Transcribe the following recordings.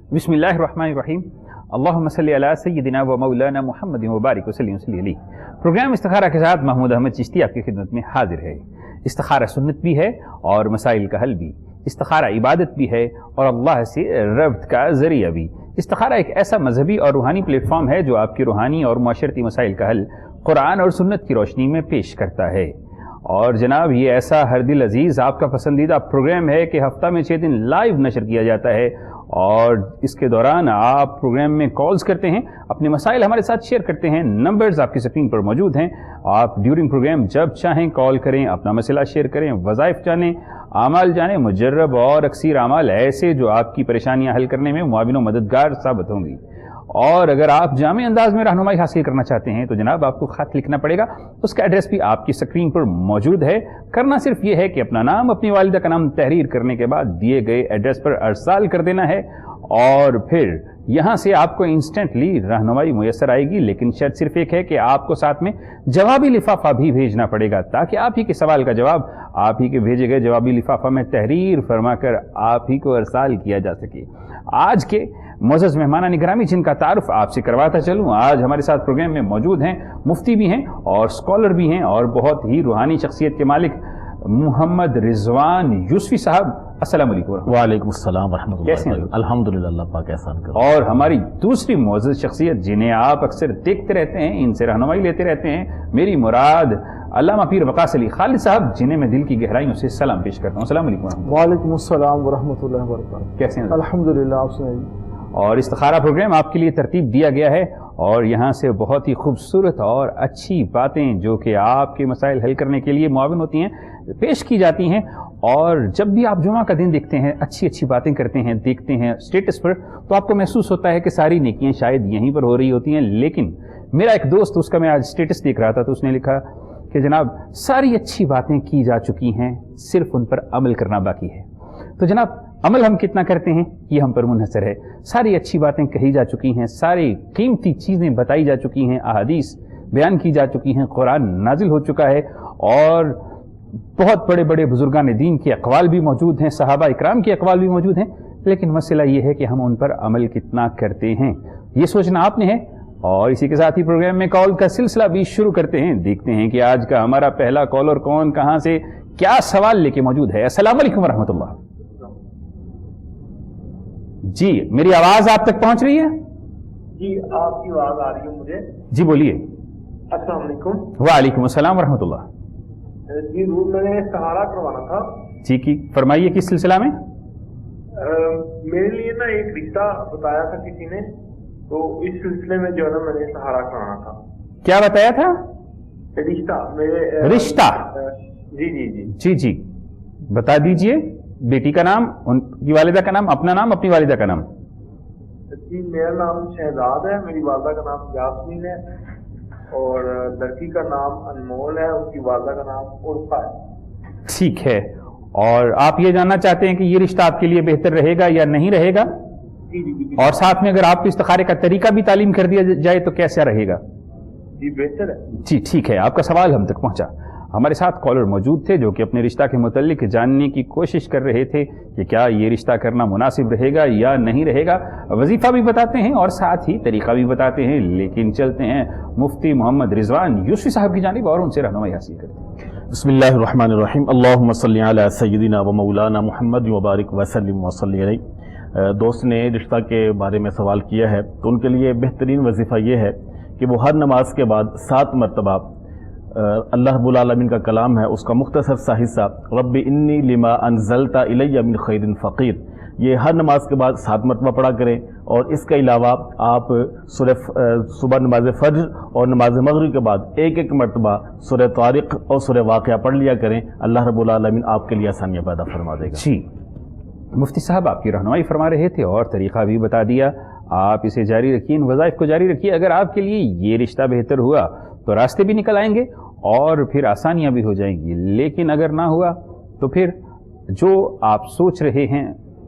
बिस्मिल्लाहिर्रहमानिर्रहीम। अल्लाहुम्मा सल्ली अला सय्यिदिना व मौलाना मुहम्मद व बारिक वसल्लिम अलैहि। प्रोग्राम इस्तिखारा के साथ महमूद अहमद चिश्ती आपकी खिदमत में हाजिर है। इस्तिखारा सुन्नत भी है और मसाइल का हल भी, इस्तिखारा इबादत भी है और अल्लाह से रब्त का जरिया भी। इस्तिखारा एक ऐसा मजहबी और रूहानी प्लेटफॉर्म है जो आपकी रूहानी और माशरती मसाइल का हल कुरान और सुन्नत की रोशनी में पेश करता है। और जनाब, ये ऐसा हर दिल अजीज़ आपका पसंदीदा प्रोग्राम है कि हफ्ता में 6 दिन लाइव नशर किया जाता है और इसके दौरान आप प्रोग्राम में कॉल्स करते हैं, अपने मसाइल हमारे साथ शेयर करते हैं। नंबर्स आपकी स्क्रीन पर मौजूद हैं। आप ड्यूरिंग प्रोग्राम जब चाहें कॉल करें, अपना मसला शेयर करें, वज़ाइफ जानें, आमाल जानें, मुजर्रब और अक्सर आमाल ऐसे जो आपकी परेशानियां हल करने में मुआविन व मददगार साबित होंगी। और अगर आप जामे अंदाज में रहनुमाई हासिल करना चाहते हैं तो जनाब आपको खत लिखना पड़ेगा। उसका एड्रेस भी आपकी स्क्रीन पर मौजूद है। करना सिर्फ ये है कि अपना नाम, अपनी वालिदा का नाम तहरीर करने के बाद दिए गए एड्रेस पर अरसाल कर देना है और फिर यहाँ से आपको इंस्टेंटली रहनुमाई मुयस्सर आएगी। लेकिन शर्त सिर्फ एक है कि आपको साथ में जवाबी लिफाफा भी भेजना पड़ेगा ताकि आप ही के सवाल का जवाब आप ही के भेजे गए जवाबी लिफाफा में तहरीर फरमाकर आप ही को अरसाल किया जा सके। आज के मोअज़्ज़ज़ मेहमान निगरामी जिनका तारुफ आपसे करवाता चलूँ, आज हमारे साथ प्रोग्राम में मौजूद हैं, मुफ्ती भी हैं और स्कॉलर भी हैं और बहुत ही रूहानी शख्सियत के मालिक मोहम्मद रिजवान यूसुफी साहब। अस्सलाम वालेकुम। वालेकुम अस्सलाम वरहमतुल्लाह। कैसे हैं? अल्हम्दुलिल्लाह, अल्लाह पाक एहसान करे। और हमारी दूसरी मुअज़्ज़ज़ शख्सियत जिन्हें आप अक्सर देखते रहते हैं, इनसे रहनुमाई लेते रहते हैं, मेरी मुराद अल्लामा पीर वक़ास अली खालिद साहब, जिन्हें मैं दिल की गहराइयों से सलाम पेश करता हूँ। अस्सलाम वालेकुम। वालेकुम अस्सलाम वरहमतुल्लाहि वबरकातुहू। कैसे हैं? अल्हम्दुलिल्लाह, आप सुनाइए। और इस्तिखारा प्रोग्राम आपके लिए तरतीब दिया गया है और यहाँ से बहुत ही खूबसूरत और अच्छी बातें जो कि आपके मसाइल हल करने के लिए मुआविन होती हैं पेश की जाती हैं। और जब भी आप जुमा का दिन देखते हैं, अच्छी अच्छी बातें करते हैं, देखते हैं स्टेटस पर, तो आपको महसूस होता है कि सारी नेकियां शायद यहीं पर हो रही होती हैं। लेकिन मेरा एक दोस्त, उसका मैं आज स्टेटस देख रहा था, तो उसने लिखा कि जनाब सारी अच्छी बातें की जा चुकी हैं, सिर्फ उन पर अमल करना बाकी है। तो जनाब अमल हम कितना करते हैं ये हम पर मुनहसर है। सारी अच्छी बातें कही जा चुकी हैं, सारी कीमती चीज़ें बताई जा चुकी हैं, अहादीस बयान की जा चुकी हैं, कुरान नाजिल हो चुका है और बहुत बड़े बड़े बुजुर्गान दीन के अक़वाल भी मौजूद हैं, सहाबा इकराम के अक़वाल भी मौजूद हैं। लेकिन मसला ये है कि हम उन पर अमल कितना करते हैं, ये सोचना आपने है। और इसी के साथ ही प्रोग्राम में कॉल का सिलसिला भी शुरू करते हैं। देखते हैं कि आज का हमारा पहला कॉलर कौन, कहाँ से, क्या सवाल लेके मौजूद है। अस्सलाम वालेकुम रहमतुल्लाह। जी, मेरी आवाज आप तक पहुंच रही है? जी, आपकी आवाज आ रही है मुझे। जी बोलिए। अस्सलाम वालेकुम। वालेकुम अस्सलाम वरहमतुल्लाह। जी मैंने सहारा करवाना था। जी की फरमाइए, किस सिलसिला में? मेरे लिए ना एक रिश्ता बताया था किसी ने, तो इस सिलसिले में जो है ना मैंने सहारा करवाना था। क्या बताया था? रिश्ता मेरे रिश्ता? जी जी जी जी जी, बता दीजिए। बेटी का नाम, उनकी वालिदा का नाम, अपना नाम, अपनी वालिदा का नाम। जी, मेरा नाम शहजाद है, मेरी वालिदा का नाम यास्मीन है और लड़की का नाम अनमोल है, उसकी वालिदा का नाम उर्फा है। ठीक है। और आप ये जानना चाहते हैं कि ये रिश्ता आपके लिए बेहतर रहेगा या नहीं रहेगा? जी जी जी। और साथ में अगर आपको इस्तिखारे का तरीका भी तालीम कर दिया जाए तो कैसा रहेगा? जी बेहतर है। जी ठीक है, आपका सवाल हम तक पहुंचा। हमारे साथ कॉलर मौजूद थे जो कि अपने रिश्ता के मुतल्लिक जानने की कोशिश कर रहे थे कि क्या ये रिश्ता करना मुनासिब रहेगा या नहीं रहेगा। वजीफा भी बताते हैं और साथ ही तरीका भी बताते हैं। लेकिन चलते हैं मुफ्ती मोहम्मद रिजवान यूसुफी साहब की जानिब और उनसे रहनुमाई हासिल करते हैं। बिस्मिल्लाहिर्रहमानिर्रहीम। अल्लाहुम्मा सल्ली अला सय्यिदिना व मौलाना मुहम्मद व बारिक वसल्लिम वसल्ली अलैहि। दोस्त ने रिश्ता के बारे में सवाल किया है, तो उनके लिए बेहतरीन वजीफ़ा ये है कि वो हर नमाज के बाद 7 मरतबा अल्लाह रब्बुल आलमीन का कलाम है, उसका मुख्तसर सा हिस्सा रब्बी इन्नी लिमा अनज़लता इलैया मिन खैरिन फ़क़ीर, ये हर नमाज के बाद 7 मरतबा पढ़ा करें। और इसके अलावा आप सुबह नमाज फ़ज्र और नमाज मग़रिब के बाद एक एक मरतबा सूरह तारिक और सूरह वाक़िया पढ़ लिया करें। अल्लाह रब्बुल आलमीन आपके लिए आसानियाँ पैदा फरमा देगा। जी, मुफ्ती साहब आपकी रहनुमाई फरमा रहे थे और तरीक़ा भी बता दिया। आप इसे जारी रखिए, इन वज़ाइफ को जारी रखिए। अगर आपके लिए ये रिश्ता बेहतर हुआ तो रास्ते भी निकल आएंगे और फिर आसानियाँ भी हो जाएंगी। लेकिन अगर ना हुआ तो फिर जो आप सोच रहे हैं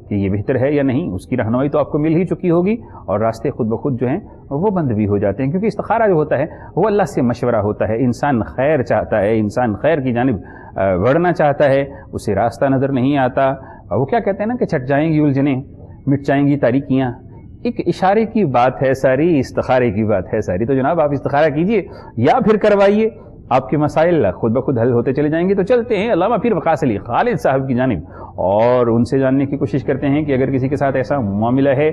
कि ये बेहतर है या नहीं, उसकी रहनुमाई तो आपको मिल ही चुकी होगी और रास्ते खुद ब खुद जो हैं वो बंद भी हो जाते हैं। क्योंकि इस्तिखारा जो होता है वो अल्लाह से मशवरा होता है। इंसान खैर चाहता है, इंसान खैर की जानिब बढ़ना चाहता है, उसे रास्ता नज़र नहीं आता। वो क्या कहते हैं ना कि छट जाएंगी उलझनें, मिट जाएंगी तारीकियाँ, ایک اشارے کی بات ہے ساری، استخارے کی بات ہے ساری. تو جناب آپ استخارہ کیجئے یا پھر کروائیے، آپ کے مسائل خود بخود حل ہوتے چلے جائیں گے. تو چلتے ہیں علامہ پیر وقاص علی خالد صاحب کی جانب اور ان سے جاننے کی کوشش کرتے ہیں کہ اگر کسی کے ساتھ ایسا معاملہ ہے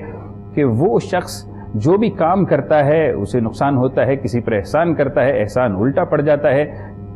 کہ وہ شخص جو بھی کام کرتا ہے اسے نقصان ہوتا ہے، کسی پر احسان کرتا ہے احسان الٹا پڑ جاتا ہے،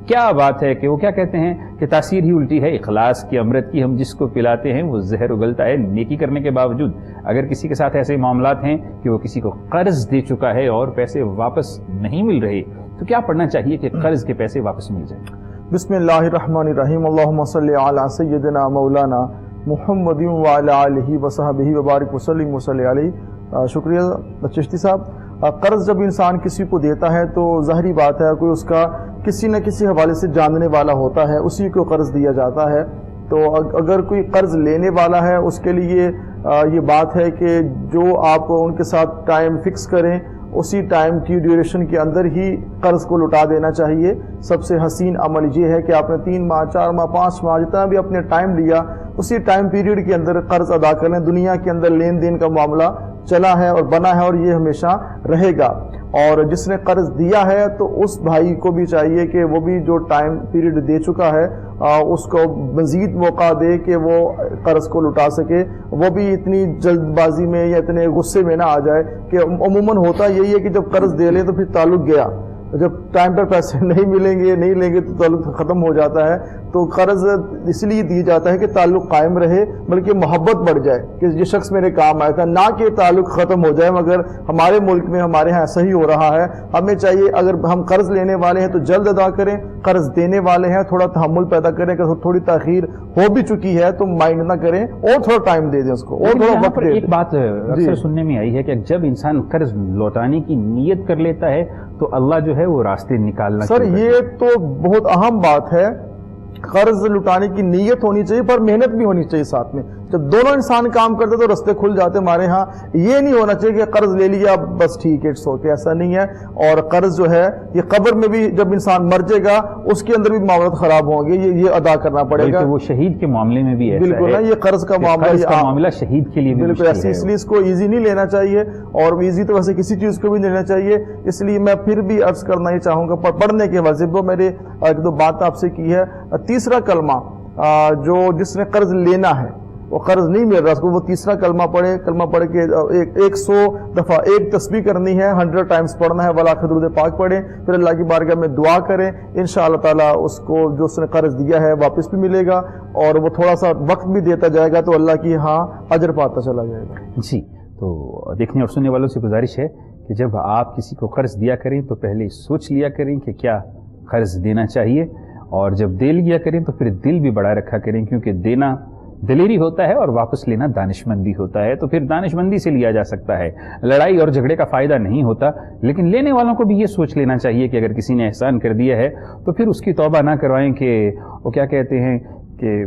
کیا بات ہے کہ وہ کیا کہتے ہیں کہ تاثیر ہی الٹی ہے. اخلاص کی امرت کی ہم جس کو پلاتے ہیں وہ زہر اگلتا ہے. نیکی کرنے کے باوجود اگر کسی کے ساتھ ایسے معاملات ہیں کہ وہ کسی کو قرض دے چکا ہے اور پیسے واپس نہیں مل رہے، تو کیا پڑھنا چاہیے کہ قرض کے پیسے واپس مل جائیں؟ بسم اللہ الرحمن الرحیم. اللہم صلی علی سیدنا مولانا محمد وعلی آلہ وصحبہ وبارک وسلم وصلی علیہ. شکریہ چشتی صاحب. قرض جب انسان کسی کو دیتا ہے تو ظاہری بات ہے کوئی اس کا کسی نہ کسی حوالے سے جاننے والا ہوتا ہے، اسی کو قرض دیا جاتا ہے. تو اگر کوئی قرض لینے والا ہے اس کے لیے یہ بات ہے کہ جو آپ ان کے ساتھ ٹائم فکس کریں اسی ٹائم کی ڈیوریشن کے اندر ہی قرض کو لٹا دینا چاہیے. سب سے حسین عمل یہ ہے کہ آپ نے 3 ماہ 4 ماہ 5 ماہ جتنا بھی اپنے ٹائم لیا اسی ٹائم پیریڈ کے اندر قرض ادا کر لیں. دنیا کے اندر لین دین کا معاملہ چلا ہے اور بنا ہے اور یہ ہمیشہ رہے گا. اور جس نے قرض دیا ہے تو اس بھائی کو بھی چاہیے کہ وہ بھی جو ٹائم پیریڈ دے چکا ہے اس کو مزید موقع دے کہ وہ قرض کو لٹا سکے. وہ بھی اتنی جلد بازی میں یا اتنے غصے میں نہ آ جائے کہ عموماً ہوتا یہی ہے کہ جب قرض دے لے تو پھر تعلق گیا، جب ٹائم پر پیسے نہیں ملیں گے نہیں لیں گے تو تعلق ختم ہو جاتا ہے. تو قرض اس لیے دی جاتا ہے کہ تعلق قائم رہے، بلکہ محبت بڑھ جائے کہ یہ شخص میرے کام آیا تھا، نہ کہ تعلق ختم ہو جائے. مگر ہمارے ملک میں ہمارے ہاں ایسا ہی ہو رہا ہے. ہمیں چاہیے اگر ہم قرض لینے والے ہیں تو جلد ادا کریں، قرض دینے والے ہیں تھوڑا تحمل پیدا کریں. کہ تھوڑی تاخیر ہو بھی چکی ہے تو مائنڈ نہ کریں اور تھوڑا ٹائم دے دیں اس کو اور تھوڑا وقت دے دیں. ایک بات اکثر سننے میں آئی ہے کہ جب انسان قرض لوٹانے کی نیت کر لیتا ہے تو اللہ جو ہے وہ راستے نکالنا. سر یہ تو بہت اہم بات ہے. قرض لٹانے کی نیت ہونی چاہیے پر محنت بھی ہونی چاہیے ساتھ میں. جب دونوں انسان کام کرتے تو رستے کھل جاتے. ہمارے ہاں یہ نہیں ہونا چاہیے کہ قرض لے لیا بس ٹھیک ہے سو کے، ایسا نہیں ہے. اور قرض جو ہے یہ قبر میں بھی جب انسان مر جائے گا اس کے اندر بھی معاملات خراب ہوں گے، یہ ادا کرنا پڑے گا. وہ شہید کے معاملے میں بھی ایسا ہے. بالکل یہ قرض کا معاملہ شہید کے لیے بالکل ایسے، اس لیے اس کو ایزی نہیں لینا چاہیے. اور ایزی تو ویسے کسی چیز کو بھی نہیں لینا چاہیے. اس لیے میں پھر بھی عرض کرنا ہی چاہوں گا پڑھنے کے حوالے سے وہ میرے ایک دو بات آپ سے کی ہے. تیسرا کلمہ جو جس نے قرض لینا ہے وہ قرض نہیں مل رہا اس کو، وہ تیسرا کلمہ پڑھے. کلمہ پڑھ کے 100 دفعہ ایک تسبیح کرنی ہے، 100 ٹائمز پڑھنا ہے، ولا درود پاک پڑھیں، پھر اللہ کی بارگاہ میں دعا کریں. انشاءاللہ تعالیٰ اس کو جو اس نے قرض دیا ہے واپس بھی ملے گا اور وہ تھوڑا سا وقت بھی دیتا جائے گا تو اللہ کی ہاں اجر پاتا چلا جائے گا. جی تو دیکھنے اور سننے والوں سے گزارش ہے کہ جب آپ کسی کو قرض دیا کریں تو پہلے سوچ لیا کریں کہ کیا قرض دینا چاہیے، اور جب دے لیا کریں تو پھر دل بھی بڑا رکھا کریں، کیونکہ دینا دلیری ہوتا ہے اور واپس لینا دانش مندی ہوتا ہے. تو پھر دانش مندی سے لیا جا سکتا ہے، لڑائی اور جھگڑے کا فائدہ نہیں ہوتا. لیکن لینے والوں کو بھی یہ سوچ لینا چاہیے کہ اگر کسی نے احسان کر دیا ہے تو پھر اس کی توبہ نہ کروائیں کہ وہ کیا کہتے ہیں کہ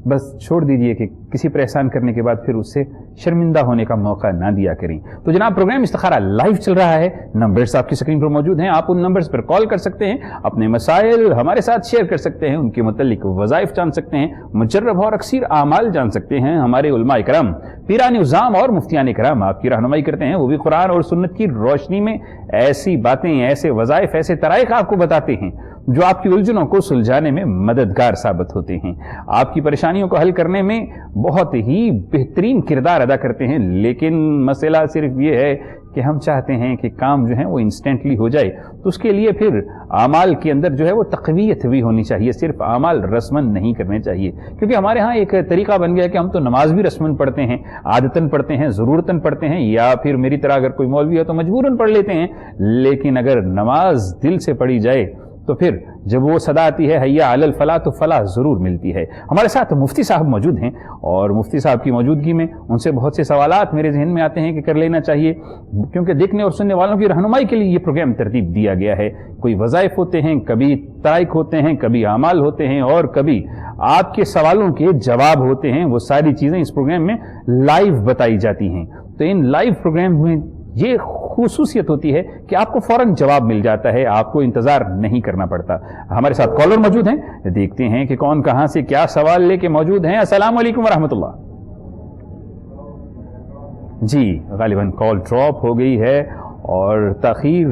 بس چھوڑ دیجئے، کہ کسی پر احسان کرنے کے بعد پھر اس سے شرمندہ ہونے کا موقع نہ دیا کریں. تو جناب پروگرام استخارہ لائیو چل رہا ہے، نمبرز آپ کی سکرین پر موجود ہیں. آپ ان نمبرز پر کال کر سکتے ہیں، اپنے مسائل ہمارے ساتھ شیئر کر سکتے ہیں، ان کے متعلق وظائف جان سکتے ہیں، مجرب اور اکثیر اعمال جان سکتے ہیں. ہمارے علماء کرام، پیران نظام اور مفتیان کرام آپ کی رہنمائی کرتے ہیں، وہ بھی قرآن اور سنت کی روشنی میں ایسی باتیں، ایسے وظائف، ایسے طرائق آپ کو بتاتے ہیں جو آپ کی الجھنوں کو سلجھانے میں مددگار ثابت ہوتے ہیں، آپ کی پریشانیوں کو حل کرنے میں بہت ہی بہترین کردار ادا کرتے ہیں. لیکن مسئلہ صرف یہ ہے کہ ہم چاہتے ہیں کہ کام جو ہے وہ انسٹنٹلی ہو جائے، تو اس کے لیے پھر اعمال کے اندر جو ہے وہ تقویت بھی ہونی چاہیے. صرف اعمال رسمن نہیں کرنے چاہیے، کیونکہ ہمارے ہاں ایک طریقہ بن گیا ہے کہ ہم تو نماز بھی رسمن پڑھتے ہیں، عادتاً پڑھتے ہیں، ضرورتاً پڑھتے ہیں، یا پھر میری طرح اگر کوئی مولوی ہے تو مجبوراً پڑھ لیتے ہیں. لیکن اگر نماز دل سے پڑھی جائے تو پھر جب وہ صدا آتی ہے حیا علی الفلاح تو فلاح ضرور ملتی ہے. ہمارے ساتھ مفتی صاحب موجود ہیں اور مفتی صاحب کی موجودگی میں ان سے بہت سے سوالات میرے ذہن میں آتے ہیں کہ کر لینا چاہیے، کیونکہ دیکھنے اور سننے والوں کی رہنمائی کے لیے یہ پروگرام ترتیب دیا گیا ہے. کوئی وظائف ہوتے ہیں، کبھی طرائق ہوتے ہیں، کبھی اعمال ہوتے ہیں، اور کبھی آپ کے سوالوں کے جواب ہوتے ہیں. وہ ساری چیزیں اس پروگرام میں لائیو بتائی جاتی ہیں. تو ان لائیو پروگرام میں یہ خصوصیت ہوتی ہے کہ آپ کو فوراً جواب مل جاتا ہے، آپ کو انتظار نہیں کرنا پڑتا. ہمارے ساتھ کالر موجود ہیں، دیکھتے ہیں کہ کون کہاں سے کیا سوال لے کے موجود ہیں. السلام علیکم ورحمۃ اللہ. जी गालिबन कॉल ड्रॉप हो गई है और ताखीर।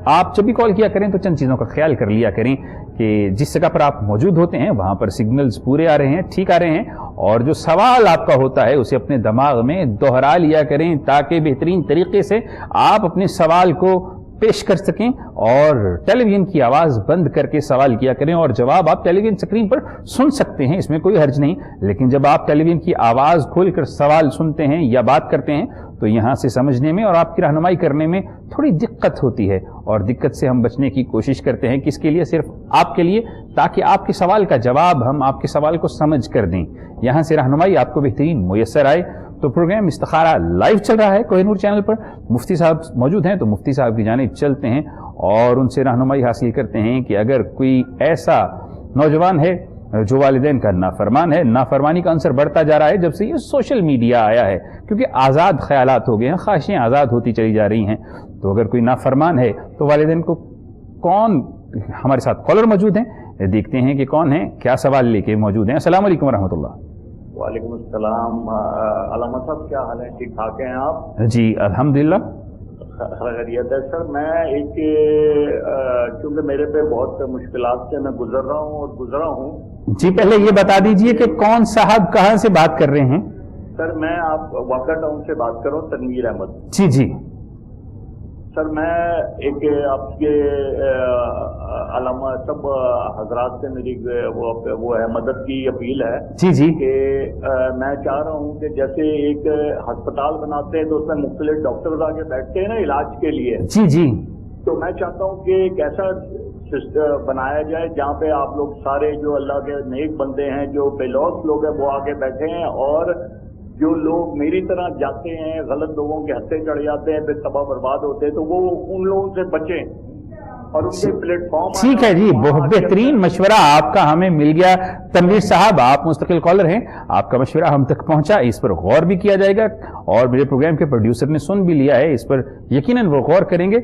आप जब भी कॉल किया करें तो चंद चीज़ों का ख्याल कर लिया करें कि जिस जगह पर आप मौजूद होते हैं वहाँ पर सिग्नल्स पूरे आ रहे हैं, ठीक आ रहे हैं, और जो सवाल आपका होता है उसे अपने दिमाग में दोहरा लिया करें ताकि बेहतरीन तरीके से आप अपने सवाल को पेश कर सकें। और टेलीविजन की आवाज़ बंद करके सवाल किया करें और जवाब आप टेलीविजन स्क्रीन पर सुन सकते हैं, इसमें कोई हर्ज नहीं। लेकिन जब आप टेलीविजन की आवाज़ खोलकर सवाल सुनते हैं या बात करते हैं तो यहाँ से समझने में और आपकी रहनुमाई करने में थोड़ी दिक्कत होती है, और दिक्कत से हम बचने की कोशिश करते हैं। किसके लिए? सिर्फ आपके लिए, ताकि आपके सवाल का जवाब हम आपके सवाल को समझ कर दें, यहाँ से रहनुमाई आपको बेहतरीन मुयस्सर आए। तो प्रोग्राम इस्तिखारा लाइव चल रहा है कोहिनूर चैनल पर। मुफ्ती साहब मौजूद हैं तो मुफ्ती साहब की जानिब चलते हैं और उनसे रहनुमाई हासिल करते हैं कि अगर कोई ऐसा नौजवान है जो वालिदैन का नाफरमान है, नाफरमानी का अंसर बढ़ता जा रहा है जब से ये सोशल मीडिया आया है, क्योंकि आज़ाद ख्यालात हो गए हैं, ख्वाहिशें आज़ाद होती चली जा रही हैं। तो अगर कोई नाफरमान है तो वालिदैन को कौन, हमारे साथ कॉलर मौजूद हैं, देखते हैं कि कौन है, क्या सवाल लेके मौजूद हैं। अस्सलाम वालेकुम रहमतुल्लाह। वालेकुम अस्सलाम। अलामा साहब क्या हाल है, ठीक ठाक हैं आप? जी अल्हम्दुलिल्लाह। खैरियत है सर। मैं एक क्योंकि मेरे पे बहुत मुश्किलात से मैं गुजर रहा हूँ और गुजरा हूँ। जी पहले ये बता दीजिए कि कौन साहब कहाँ से बात कर रहे हैं? सर मैं आप वाका टाउन से बात कर रहा हूँ, तनवीर अहमद। जी जी सर मैं एक आपके अलामा सब हजरात से मेरी वो है मदद की अपील है। जी जी कि मैं चाह रहा हूँ कि जैसे एक अस्पताल बनाते हैं तो उसमें मुख्तलिफ डॉक्टर्स आके बैठते हैं ना इलाज के लिए, जी जी तो मैं चाहता हूँ कि एक ऐसा सिस्टम बनाया जाए जहाँ पे आप लोग सारे जो अल्लाह के नेक बंदे हैं, जो बेलौस लोग हैं, वो आके बैठे हैं, और जो लोग मेरी तरह जाते हैं गलत लोगों के हत्थे चढ़ जाते हैं, फिर तबाह बर्बाद होते हैं, तो वो उन लोगों से बचें और उनके प्लेटफॉर्म। ठीक है जी, बहुत बेहतरीन मशवरा आपका हमें मिल गया। तनवीर साहब आप मुस्तकिल कॉलर हैं, आपका मशवरा हम तक पहुंचा, इस पर गौर भी किया जाएगा और मेरे प्रोग्राम के प्रोड्यूसर ने सुन भी लिया है, इस पर यकीनन वो गौर करेंगे।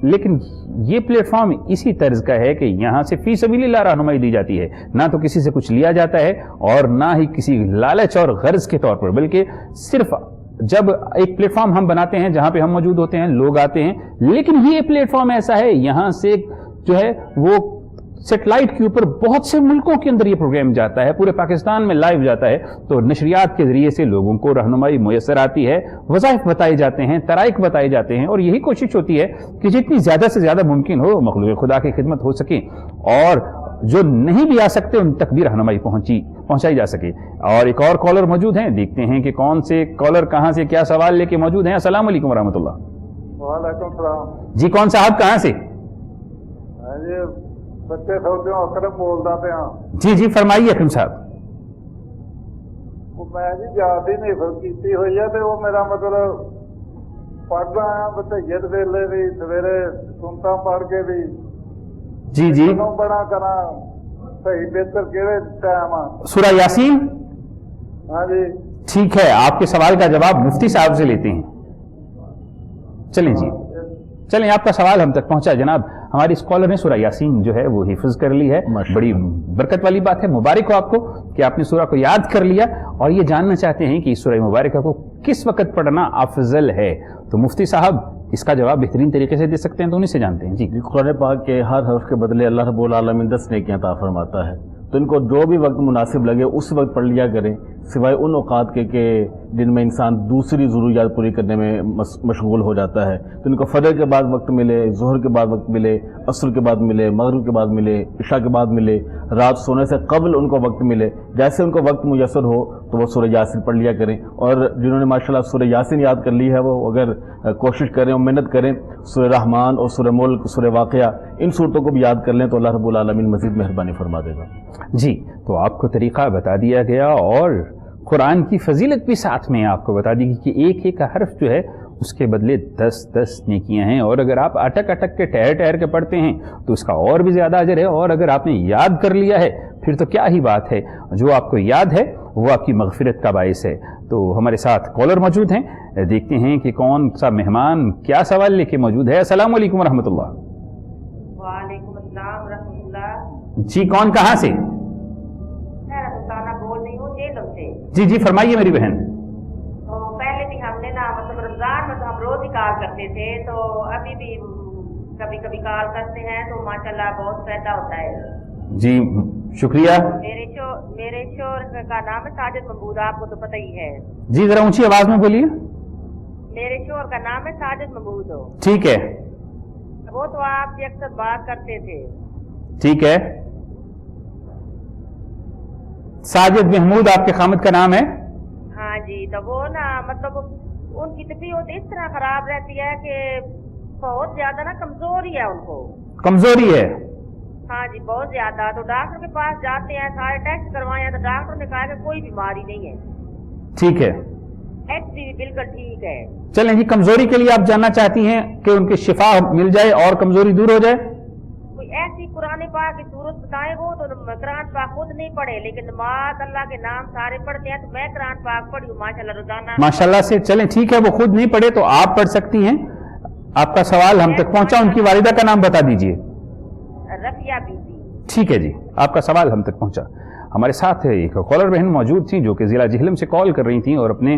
लेकिन ये प्लेटफॉर्म इसी तर्ज का है कि यहाँ से फी सबीलिल्लाह रहनुमाई दी जाती है, ना तो किसी से कुछ लिया जाता है और ना ही किसी लालच और गर्ज के तौर पर, बल्कि सिर्फ जब एक प्लेटफॉर्म हम बनाते हैं जहां पे हम मौजूद होते हैं, लोग आते हैं। लेकिन ये प्लेटफॉर्म ऐसा है, यहां से जो है वो सेटेलाइट के ऊपर बहुत से मुल्कों के अंदर ये प्रोग्राम जाता है, पूरे पाकिस्तान में लाइव जाता है। तो नशरियात के जरिए से लोगों को रहनुमाई मुयस्सर आती है, वज़ाइफ बताए जाते हैं, तराइक बताए जाते हैं, और यही कोशिश होती है कि जितनी ज्यादा से ज्यादा मुमकिन हो मखलूक खुदा की खिदमत हो सके, और जो नहीं भी आ सकते उन तक भी रहनुमाई पहुंचाई जा सके। और एक और कॉलर मौजूद हैं, देखते हैं कि कौन से कॉलर कहां से क्या सवाल लेके मौजूद हैं। अस्सलाम वालेकुम रहमतुल्लाह। वालेकुम सलाम जी कौन साहब कहां से? जी सच्चे सौदे अकरम बोलता पे। जी जी फरमाइए अकरम साहब। मैं जी याद ही नहीं की हुई है, तो वो मेरा मतलब पढ़दा है बतैयत वेले भी सवेरे सुनता पढ़ के भी। जी जी बड़ा करा सही बेहतर केड़े टाइम आ सूरा यासीन। हाँ जी ठीक है, आपके सवाल का जवाब मुफ्ती साहब से लेते हैं। चलें जी, चलें आपका सवाल हम तक पहुंचा जनाब। हमारी स्कॉलर ने सूरा यासीन जो है वो हिफ्ज कर ली है, बड़ी बरकत वाली बात है। मुबारक हो आपको कि आपने सूरा को याद कर लिया और ये जानना चाहते हैं कि इस सूरा मुबारक को किस वक्त पढ़ना अफजल है। तो मुफ्ती साहब इसका जवाब बेहतरीन तरीके से दे सकते हैं, तो उन्हीं से जानते हैं। जी कुरान पाक के हर हर्फ के बदले अल्लाह रब्बुल आलमीन 10 नेकियां अता फरमाता है, तो इनको जो भी वक्त मुनासिब लगे उस वक्त पढ़ लिया करें, सिवाय उन औकात के जिनमें इंसान दूसरी ज़रूरियात पूरी करने में मशगूल हो जाता है। तो इनको फजर के बाद वक्त मिले, ज़ोहर के बाद वक्त मिले, असर के बाद मिले, मगरिब के बाद मिले, इशा के बाद मिले, रात सोने से कबल उनको वक्त मिले, जैसे उनको वक्त मुयस्सर हो तो वो सूरह यासीन पढ़ लिया करें। और जिन्होंने माशाल्लाह सूरह यासीन याद कर ली है वो अगर कोशिश करें और मेहनत करें, सूरह रहमान और सूरह मुल्क, सूरह वाक़िया, इन सूरतों को भी याद कर लें तो अल्लाह रब्बुल आलमीन मज़ीद मेहरबानी फरमा देगा। जी तो आपको तरीक़ा बता दिया गया और कुरान की फजीलत भी साथ में आपको बता दी कि एक एक हर्फ जो है उसके बदले 10-10 नेकियां हैं, और अगर आप अटक अटक के ठहर ठहर के पढ़ते हैं तो उसका और भी ज़्यादा अजर है, और अगर आपने याद कर लिया है फिर तो क्या ही बात है, जो आपको याद है वो आपकी मगफिरत का बाइस है। तो हमारे साथ कॉलर मौजूद हैं, देखते हैं कि कौन सा मेहमान क्या सवाल लेके मौजूद है। अस्सलाम वालेकुम रहमतुल्लाह। वालेकुम अस्सलाम रहमतुल्लाह। जी कौन कहाँ से? मैं रुताना बोल रही हूँ जेलम से। जी जी फरमाइए मेरी बहन। तो पहले भी हमने ना कॉल करते थे, तो अभी भी कभी कभी कॉल करते हैं, तो माशाल्लाह बहुत फायदा होता है। जी शुक्रिया। मेरे शोर का नाम है साजिद महमूद, आपको तो पता ही है। जी जरा ऊंची आवाज में बोलिए। मेरे शोर का नाम है साजिद महमूद। ठीक है, वो तो आपसे अक्सर बात करते थे। ठीक है, साजिद महमूद आपके खामद का नाम है? हाँ जी, तो वो ना मतलब उनकी तबीयत इस तरह खराब रहती है कि बहुत ज्यादा ना कमजोरी है उनको। कमजोरी है? हाँ जी बहुत ज्यादा। तो डॉक्टर के पास जाते हैं, सारे टेस्ट करवाए हैं, तो डॉक्टर ने कहा कि कोई बीमारी नहीं है। ठीक है, भी बिल्कुल ठीक है। चलें जी, कमजोरी के लिए आप जानना चाहती हैं कि उनकी शिफा मिल जाए और कमजोरी दूर हो जाए? कोई ऐसी कुरान पाक की सूरत बताए, वो तो कुरान पाक खुद नहीं पढ़े, लेकिन नमाज अल्लाह के नाम सारे पढ़ते हैं, तो मैं कुरान पाक पढ़ी हूँ माशाल्लाह रोजाना। माशाल्लाह से। चलें ठीक है, वो खुद नहीं पढ़े तो आप पढ़ सकती हैं। आपका सवाल हम तक पहुंचा, उनकी वालिदा का नाम बता दीजिए। रफिया बीबी। ठीक है जी, आपका सवाल हम तक पहुंचा। हमारे साथ एक कॉलर बहन मौजूद थी जो कि जिला जिहलम से कॉल कर रही थी और अपने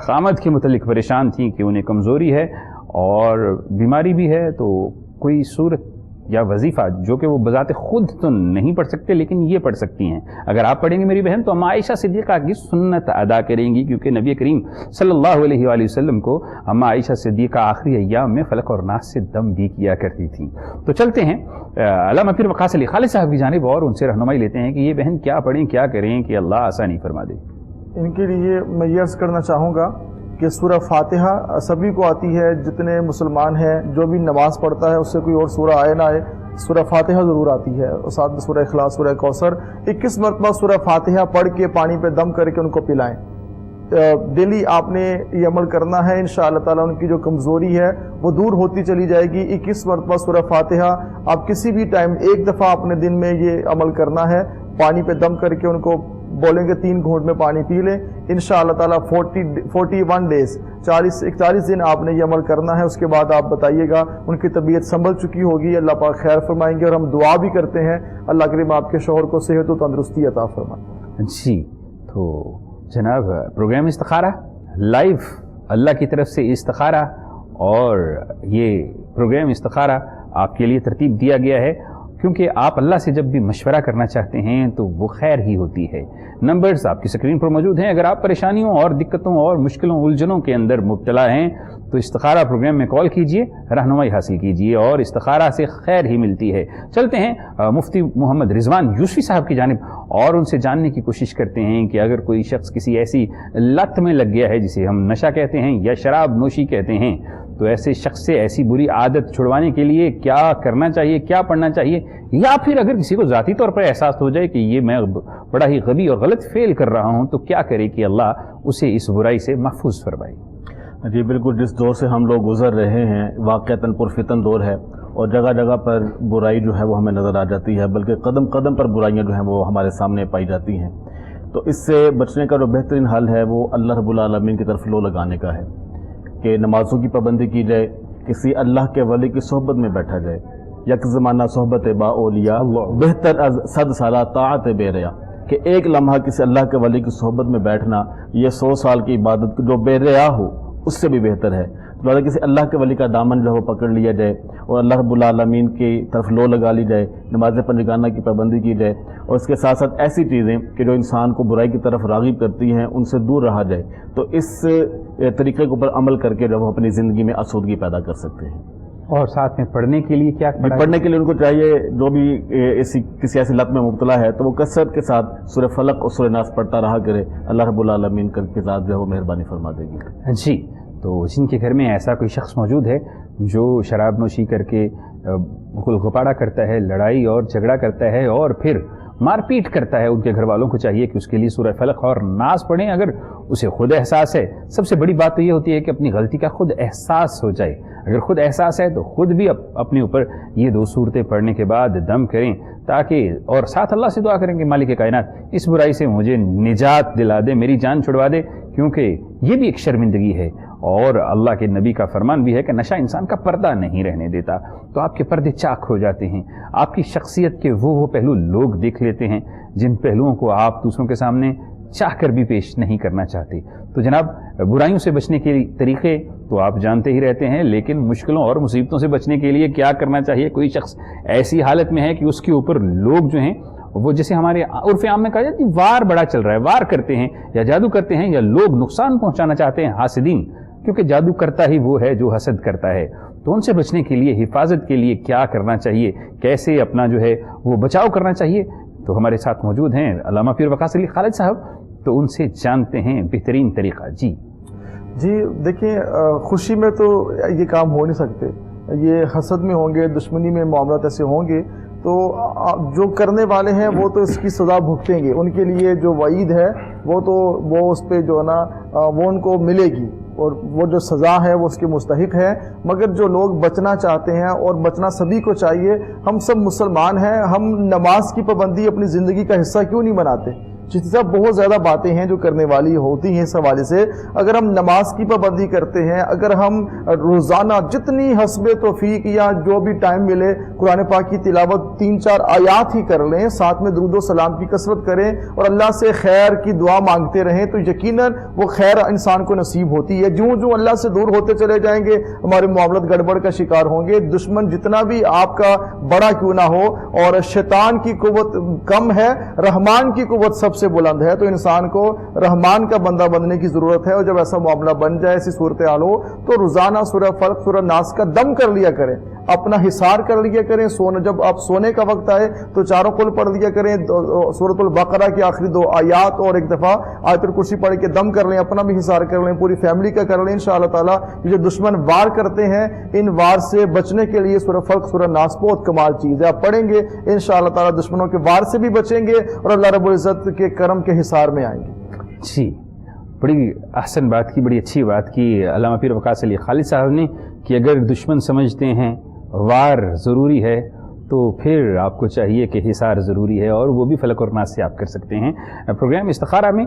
खामद के मुतल्लिक परेशान थी कि उन्हें कमज़ोरी है और बीमारी भी है, तो कोई सूरत या वजीफ़ा जो कि वो बजाते खुद तो नहीं पढ़ सकते लेकिन ये पढ़ सकती हैं। अगर आप पढ़ेंगे मेरी बहन तो हम आयशा सिद्दीक़ा की सुन्नत अदा करेंगी, क्योंकि नबी करीम सल्लल्लाहु अलैहि वसल्लम को हम आयशा सिद्दीक़ा आखिरी अय्याम में फलक और नास से दम भी किया करती थी। तो चलते हैं अल्लामा पीर वक़ास अली खालिद साहब की जानिब और उनसे रहनुमाई लेते हैं कि ये बहन क्या पढ़ें, क्या करें कि अल्लाह आसानी फरमा दे। इनके लिए मैं ये अर्ज़ करना चाहूँगा कि सूरह फातिहा सभी को आती है, जितने मुसलमान हैं, जो भी नमाज़ पढ़ता है उससे कोई और सूरह आए ना आए, सूरह फातिहा ज़रूर आती है। और साथ में सूरह इखलास, सूरह कौसर 21 मरतबा सूरह फातिहा पढ़ के पानी पे दम करके उनको पिलाएं। डेली आपने ये अमल करना है, इंशाअल्लाह ताला उनकी जो कमज़ोरी है वो दूर होती चली जाएगी। 21 मरतबा सूरह फातिहा आप किसी भी टाइम एक दफ़ा अपने दिन में ये अमल करना है, पानी पे दम करके उनको बोलेंगे 3 घूंट में पानी पी लें। इंशाअल्लाह ताला 41 डेज़ 41 दिन आपने ये अमल करना है। उसके बाद आप बताइएगा, उनकी तबीयत संभल चुकी होगी, अल्लाह पाक खैर फरमाएंगे। और हम दुआ भी करते हैं अल्लाह करीम आपके शौहर को सेहत और तंदुरुस्ती अता फरमाए। जी, तो जनाब प्रोग्राम इस्तिखारा लाइव अल्लाह की तरफ से इस्तिखारा, और ये प्रोग्राम इस्तिखारा आपके लिए तरतीब दिया गया है क्योंकि आप अल्लाह से जब भी मशवरा करना चाहते हैं तो वो खैर ही होती है। नंबर्स आपकी स्क्रीन पर मौजूद हैं। अगर आप परेशानियों और दिक्कतों और मुश्किलों उलझनों के अंदर मुब्तला हैं तो इस्तिखारा प्रोग्राम में कॉल कीजिए, रहनुमाई हासिल कीजिए और इस्तिखारा से खैर ही मिलती है। चलते हैं मुफ्ती मोहम्मद रिजवान यूसुफी साहब की जानिब और उनसे जानने की कोशिश करते हैं कि अगर कोई शख्स किसी ऐसी लत में लग गया है जिसे हम नशा कहते हैं या शराब नोशी कहते हैं, तो ऐसे शख्स से ऐसी बुरी आदत छुड़वाने के लिए क्या करना चाहिए, क्या पढ़ना चाहिए, या फिर अगर किसी को ज़ाती तौर पर एहसास हो जाए कि ये मैं बड़ा ही गबी और गलत फेल कर रहा हूँ, तो क्या करे कि अल्लाह उसे इस बुराई से महफूज फरमाए। जी बिल्कुल, जिस दौर से हम लोग गुजर रहे हैं वाक़तन पुरफितन दौर है और जगह जगह पर बुराई जो है वो हमें नज़र आ जाती है, बल्कि कदम कदम पर बुराइयां जो हैं वो हमारे सामने पाई जाती हैं। तो इससे बचने का जो बेहतरीन हल है वो अल्लाह रब्बुल आलमीन की तरफ लो लगाने का है कि नमाज़ों की पाबंदी की जाए, किसी अल्लाह के वली की सोहबत में बैठा जाए। यक ज़माना सोहबत बाओलिया बेहतर अज सद साला ताअत बेरिया, कि एक लम्हा किसी अल्लाह के वली की सोहबत में बैठना ये 100 साल की इबादत जो बेरिया हो उससे भी बेहतर है। तो किसी अल्लाह के वली का दामन जो है वो पकड़ लिया जाए और अल्लाह रब्बुल आलमीन की तरफ लो लगा ली जाए, नमाज़ पंजगाना की पाबंदी की जाए और उसके साथ साथ ऐसी चीज़ें कि जो इंसान को बुराई की तरफ राग़िब करती हैं उनसे दूर रहा जाए। तो इस तरीक़े के ऊपर अमल करके जब हम अपनी ज़िंदगी में आसूदगी पैदा कर सकते हैं। और साथ में पढ़ने के लिए क्या पढ़ने के लिए उनको चाहिए, जो भी किसी ऐसी लत में मुब्तला है तो वो कसरत के साथ सूरह फलक और सूरह नास पढ़ता रहा करे। अल्लाह रब्बुल आलमीन के साथ जो है वो मेहरबानी फरमा देगी। जी, तो जिनके घर में ऐसा कोई शख्स मौजूद है जो शराब नोशी करके गुलगुपाड़ा करता है, लड़ाई और झगड़ा करता है और फिर मारपीट करता है, उनके घर वालों को चाहिए कि उसके लिए सूरह फलक और नास पढ़ें। अगर उसे खुद एहसास है, सबसे बड़ी बात तो ये होती है कि अपनी गलती का खुद एहसास हो जाए। अगर खुद एहसास है तो खुद भी अपने ऊपर ये 2 सूरतें पढ़ने के बाद दम करें, ताकि और साथ अल्लाह से दुआ करें कि मालिक कायनात इस बुराई से मुझे निजात दिला दे, मेरी जान छुड़वा दे, क्योंकि ये भी एक शर्मिंदगी है। और अल्लाह के नबी का फरमान भी है कि नशा इंसान का पर्दा नहीं रहने देता। तो आपके पर्दे चाक हो जाते हैं, आपकी शख्सियत के वो पहलू लोग देख लेते हैं जिन पहलुओं को आप दूसरों के सामने चाह कर भी पेश नहीं करना चाहते। तो जनाब, बुराइयों से बचने के तरीके तो आप जानते ही रहते हैं, लेकिन मुश्किलों और मुसीबतों से बचने के लिए क्या करना चाहिए? कोई शख्स ऐसी हालत में है कि उसके ऊपर लोग जो हैं वो, जैसे हमारे उर्फ आम में कहा जाता है, वार बड़ा चल रहा है, वार करते हैं या जादू करते हैं या लोग नुकसान पहुंचाना चाहते हैं, हासिदीन, क्योंकि जादू करता ही वो है जो हसद करता है। तो उनसे बचने के लिए, हिफाजत के लिए क्या करना चाहिए, कैसे अपना जो है वो बचाव करना चाहिए? तो हमारे साथ मौजूद हैं अल्लामा पीर वकास अली खालिद साहब, तो उनसे जानते हैं बेहतरीन तरीका। जी देखिए, खुशी में तो ये काम हो नहीं सकते, ये हसद में होंगे, दुश्मनी में मामलात ऐसे होंगे, तो जो करने वाले हैं वो तो इसकी सज़ा भुगतेंगे। उनके लिए जो वईद है वो उस पर जो है ना वो उनको मिलेगी, और वो जो सज़ा है वो उसके मुस्तहिक है। मगर जो लोग बचना चाहते हैं, और बचना सभी को चाहिए, हम सब मुसलमान हैं, हम नमाज की पाबंदी अपनी ज़िंदगी का हिस्सा क्यों नहीं बनाते? चिश्ती साहब, बहुत ज़्यादा बातें हैं जो करने वाली होती हैं इस हवाले से। अगर हम नमाज की पाबंदी करते हैं, अगर हम रोज़ाना जितनी हस्बे तौफीक या जो भी टाइम मिले कुरान पाक की तिलावत 3-4 आयात ही कर लें, साथ में दुरूद व सलाम की कसरत करें और अल्लाह से खैर की दुआ मांगते रहें, तो यकीनन वो खैर इंसान को नसीब होती है। जो जो अल्लाह से दूर होते चले जाएंगे, हमारे मामलत गड़बड़ का शिकार होंगे। दुश्मन जितना भी आपका बड़ा क्यों ना हो, और शैतान की कुव्वत कम है, रहमान की कुव्वत सबसे बुलंद है, तो इंसान को रहमान का बंदा बनने की जरूरत है। और जब ऐसा मामला बन जाए, ऐसी सूरत हाल हो, तो रोजाना सूरह फल्क, सूरह नास का दम कर लिया करें, अपना हिसार कर लिया करें। जब आप सोने का वक्त आए तो चारों कुल पढ़ लिया करें, सूरतुल बकरा की आखिरी 2 आयात और एक दफा आयतुल कुर्सी पढ़ के दम कर लें, अपना भी हिसार कर लें, पूरी फैमिली का कर लें। इंशाअल्लाह ताला ये जो दुश्मन वार करते हैं, इन वार से बचने के लिए सूरह फल्क, सूरह नास बहुत कमाल चीज है। आप पढ़ेंगे इंशाअल्लाह ताला दुश्मनों के वार से भी बचेंगे और अल्लाह रब्बुल इज्जत के करम के हिसार में आएंगे। जी, बड़ी अहसन बात की, बड़ी अच्छी बात की अल्लामा पीर वकास अली खालिद साहब ने, कि अगर दुश्मन समझते हैं वार ज़रूरी है, तो फिर आपको चाहिए कि हिसार ज़रूरी है, और वो भी फलक और नास से आप कर सकते हैं। प्रोग्राम इस्तिखारा में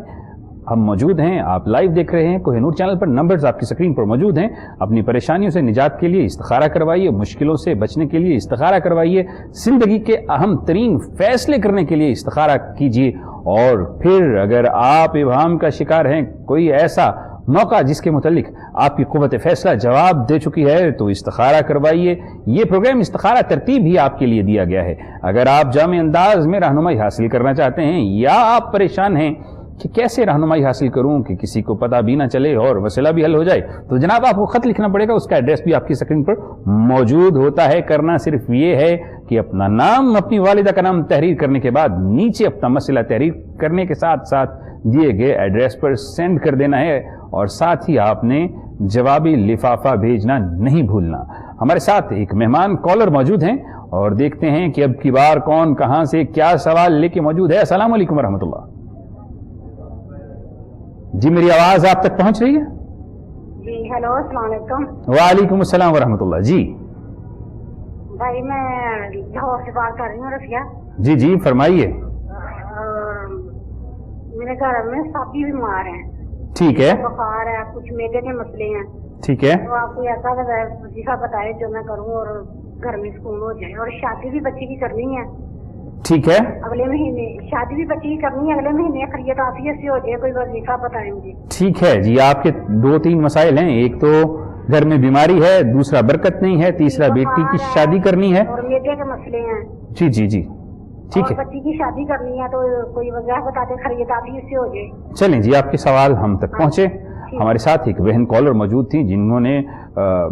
हम मौजूद हैं, आप लाइव देख रहे हैं कोहिनूर चैनल पर, नंबर्स आपकी स्क्रीन पर मौजूद हैं। अपनी परेशानियों से निजात के लिए इस्तिखारा करवाइए, मुश्किलों से बचने के लिए इस्तिखारा करवाइए, ज़िंदगी के अहम तरीन फैसले करने के लिए इस्तिखारा कीजिए। और फिर अगर आप इब्हाम का शिकार हैं, कोई ऐसा मौका जिसके मुतालिक आपकी कुव्वत फैसला जवाब दे चुकी है, तो इस्तिखारा करवाइए। ये प्रोग्राम इस्तिखारा तरतीब ही आपके लिए दिया गया है। अगर आप जामे अंदाज में रहनुमाई हासिल करना चाहते हैं, या आप परेशान हैं कि कैसे रहनुमाई हासिल करूं कि किसी को पता भी ना चले और मसला भी हल हो जाए, तो जनाब आपको खत लिखना पड़ेगा। उसका एड्रेस भी आपकी स्क्रीन पर मौजूद होता है। करना सिर्फ ये है कि अपना नाम, अपनी वालिदा का नाम तहरीर करने के बाद नीचे अपना मसला तहरीर करने के साथ साथ दिए गए एड्रेस पर सेंड कर देना है, और साथ ही आपने जवाबी लिफाफा भेजना नहीं भूलना। हमारे साथ एक मेहमान कॉलर मौजूद हैं, और देखते हैं कि अब की बार कौन कहां से क्या सवाल लेके मौजूद है। अस्सलाम वालेकुम रहमतुल्लाह। जी, मेरी आवाज आप तक पहुंच रही है? जी हेलो, अस्सलाम वालेकुम। वालेकुम अस्सलाम वरहमतुल्लाह। जी भाई, मैं लाहौर से बात कर रही हूँ, रफिया। जी जी, फरमाइए। मेरे घर में सभी बीमार हैं। ठीक है। बुखार है, कुछ मेदे के मसले हैं। ठीक है। तो आप कोई ऐसा वजीफा बताए जो मैं करूँ और घर में सुकून हो जाए। और शादी भी बच्ची की करनी है। ठीक है। अगले महीने शादी भी बच्ची की करनी है, अगले महीने खैरियत आफियत से हो जाए, कोई वजीफा बताएं मुझे। ठीक है जी, आपके 2-3 मसाइल हैं। एक तो घर में बीमारी है, दूसरा बरकत नहीं है, तीसरा बेटी की शादी करनी है, और मेदे के मसले हैं। जी जी जी, ठीक है। बच्ची की शादी करनी है, तो कोई वजह बताते खैरियत आफियत से हो जाए। चलें जी, आपके सवाल हम तक पहुंचे। हमारे साथ एक बहन कॉलर मौजूद थी जिन्होंने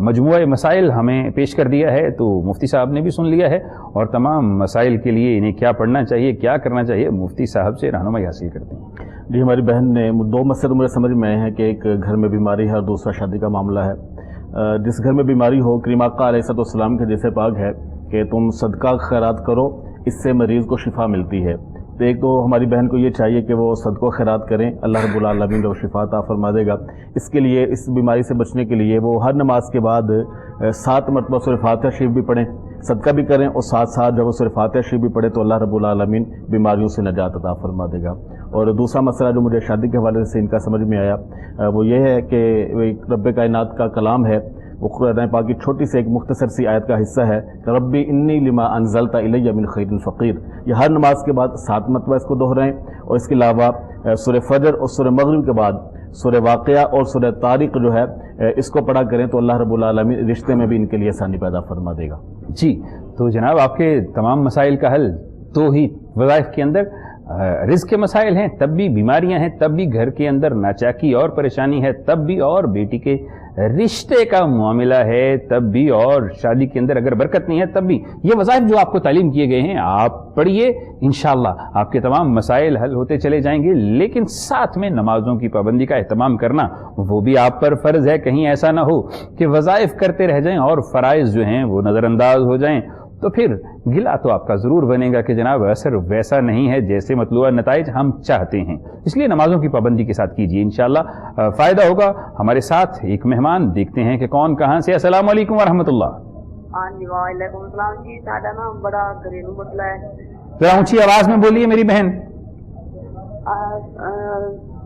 मजमुआ मसाइल हमें पेश कर दिया है, तो मुफ्ती साहब ने भी सुन लिया है, और तमाम मसाइल के लिए इन्हें क्या पढ़ना चाहिए, क्या करना चाहिए, मुफ्ती साहब से रहनुमाई हासिल करते हैं। जी, हमारी बहन ने 2 मसले तो मुझे समझ में आए हैं कि एक घर में बीमारी है और दूसरा शादी का मामला है। जिस घर में बीमारी हो, करीम आका अलैहिस्सलाम के जैसे पाक है कि तुम सदका खैरात करो, इससे मरीज़ को शिफा मिलती है। तो एक तो हमारी बहन को ये चाहिए कि वो सदको खैरात करें, अल्लाह रब्बुल आलमीन जो शिफा अता फरमा देगा। इसके लिए, इस बीमारी से बचने के लिए वो हर नमाज के बाद 7 मरतबा सूरह फातिहा शरीफ भी पढ़ें, सदका भी करें, और साथ साथ जब वो सूरह फातिहा शरीफ भी पढ़े तो अल्लाह रब्बुल आलमीन बीमारियों से नजात अता फरमा देगा। और दूसरा मसला जो मुझे शादी के हवाले से इनका समझ में आया, वो ये है कि रब्बे कायनात का कलाम है वो कुरान पाक की छोटी सी एक मुख्तसर सी आयत का हिस्सा है कि रब्बी इन्नी लिमा अनज़लता इलैया मिन खैरिन फ़क़ीर। ये हर नमाज के बाद 7 मरतबा इसको दोहराएं। और इसके अलावा सूरह फजर और सूरह मग़रिब के बाद सूरह वाक़िया और सूरह तारिक जो है इसको पढ़ा करें तो अल्लाह रब्बुल आलमीन रिश्ते में भी इनके लिए आसानी पैदा फरमा देगा। जी, तो जनाब आपके तमाम मसाइल का हल तो ही वज़ाइफ के अंदर रिज़्क़ के मसाइल हैं, तब भी बीमारियां हैं, तब भी घर के अंदर नाचाकी और परेशानी है, तब भी और बेटी के रिश्ते का मामला है, तब भी और शादी के अंदर अगर बरकत नहीं है तब भी। ये वज़ाइफ जो आपको तालीम किए गए हैं आप पढ़िए, इंशाअल्लाह आपके तमाम मसाइल हल होते चले जाएंगे। लेकिन साथ में नमाजों की पाबंदी का एहतमाम करना वो भी आप पर फ़र्ज़ है। कहीं ऐसा ना हो कि वज़ाइफ करते रह जाएं और फ़राइज़ जो हैं वो नज़रअंदाज हो जाएं, तो फिर गिला तो आपका ज़रूर बनेगा कि जनाब असर वैसा नहीं है जैसे मतलूबा नताइज हम चाहते हैं। इसलिए नमाजों की पाबंदी के साथ कीजिए, इंशाअल्लाह फ़ायदा होगा। हमारे साथ एक मेहमान देखते हैं कि कौन कहाँ से। अस्सलाम वालेकुम व रहमतुल्लाह। हाँ जी, वालेकुम सलाम जी। साडा ना बड़ा घरेलू मसला है। जरा ऊंची आवाज़ में बोलिए मेरी बहन।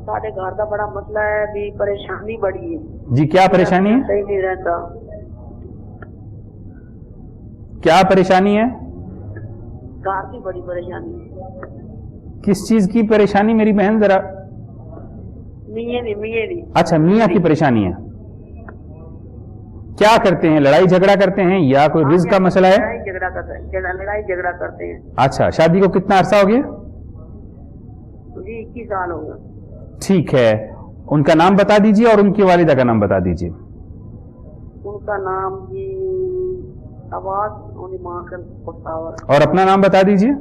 साढ़े घर का बड़ा मसला है, भी परेशानी बड़ी है जी। क्या परेशानी है? सही नहीं रहता। क्या परेशानी है? घर की बड़ी परेशानी। किस चीज की परेशानी मेरी बहन? जरा मियाँ दी। अच्छा, मियाँ की परेशानी है। क्या करते हैं? लड़ाई झगड़ा करते हैं या कोई रिज़्क़ का मसला है? लड़ाई झगड़ा करते हैं। अच्छा, शादी को कितना अरसा हो गया? जी 21 साल हो गए। ठीक है, उनका नाम बता दीजिए और उनकी वालिदा का नाम बता दीजिए। उनका नाम जी आवाज, उनकी माँ का पुस्तावर। और अपना नाम बता दीजिए।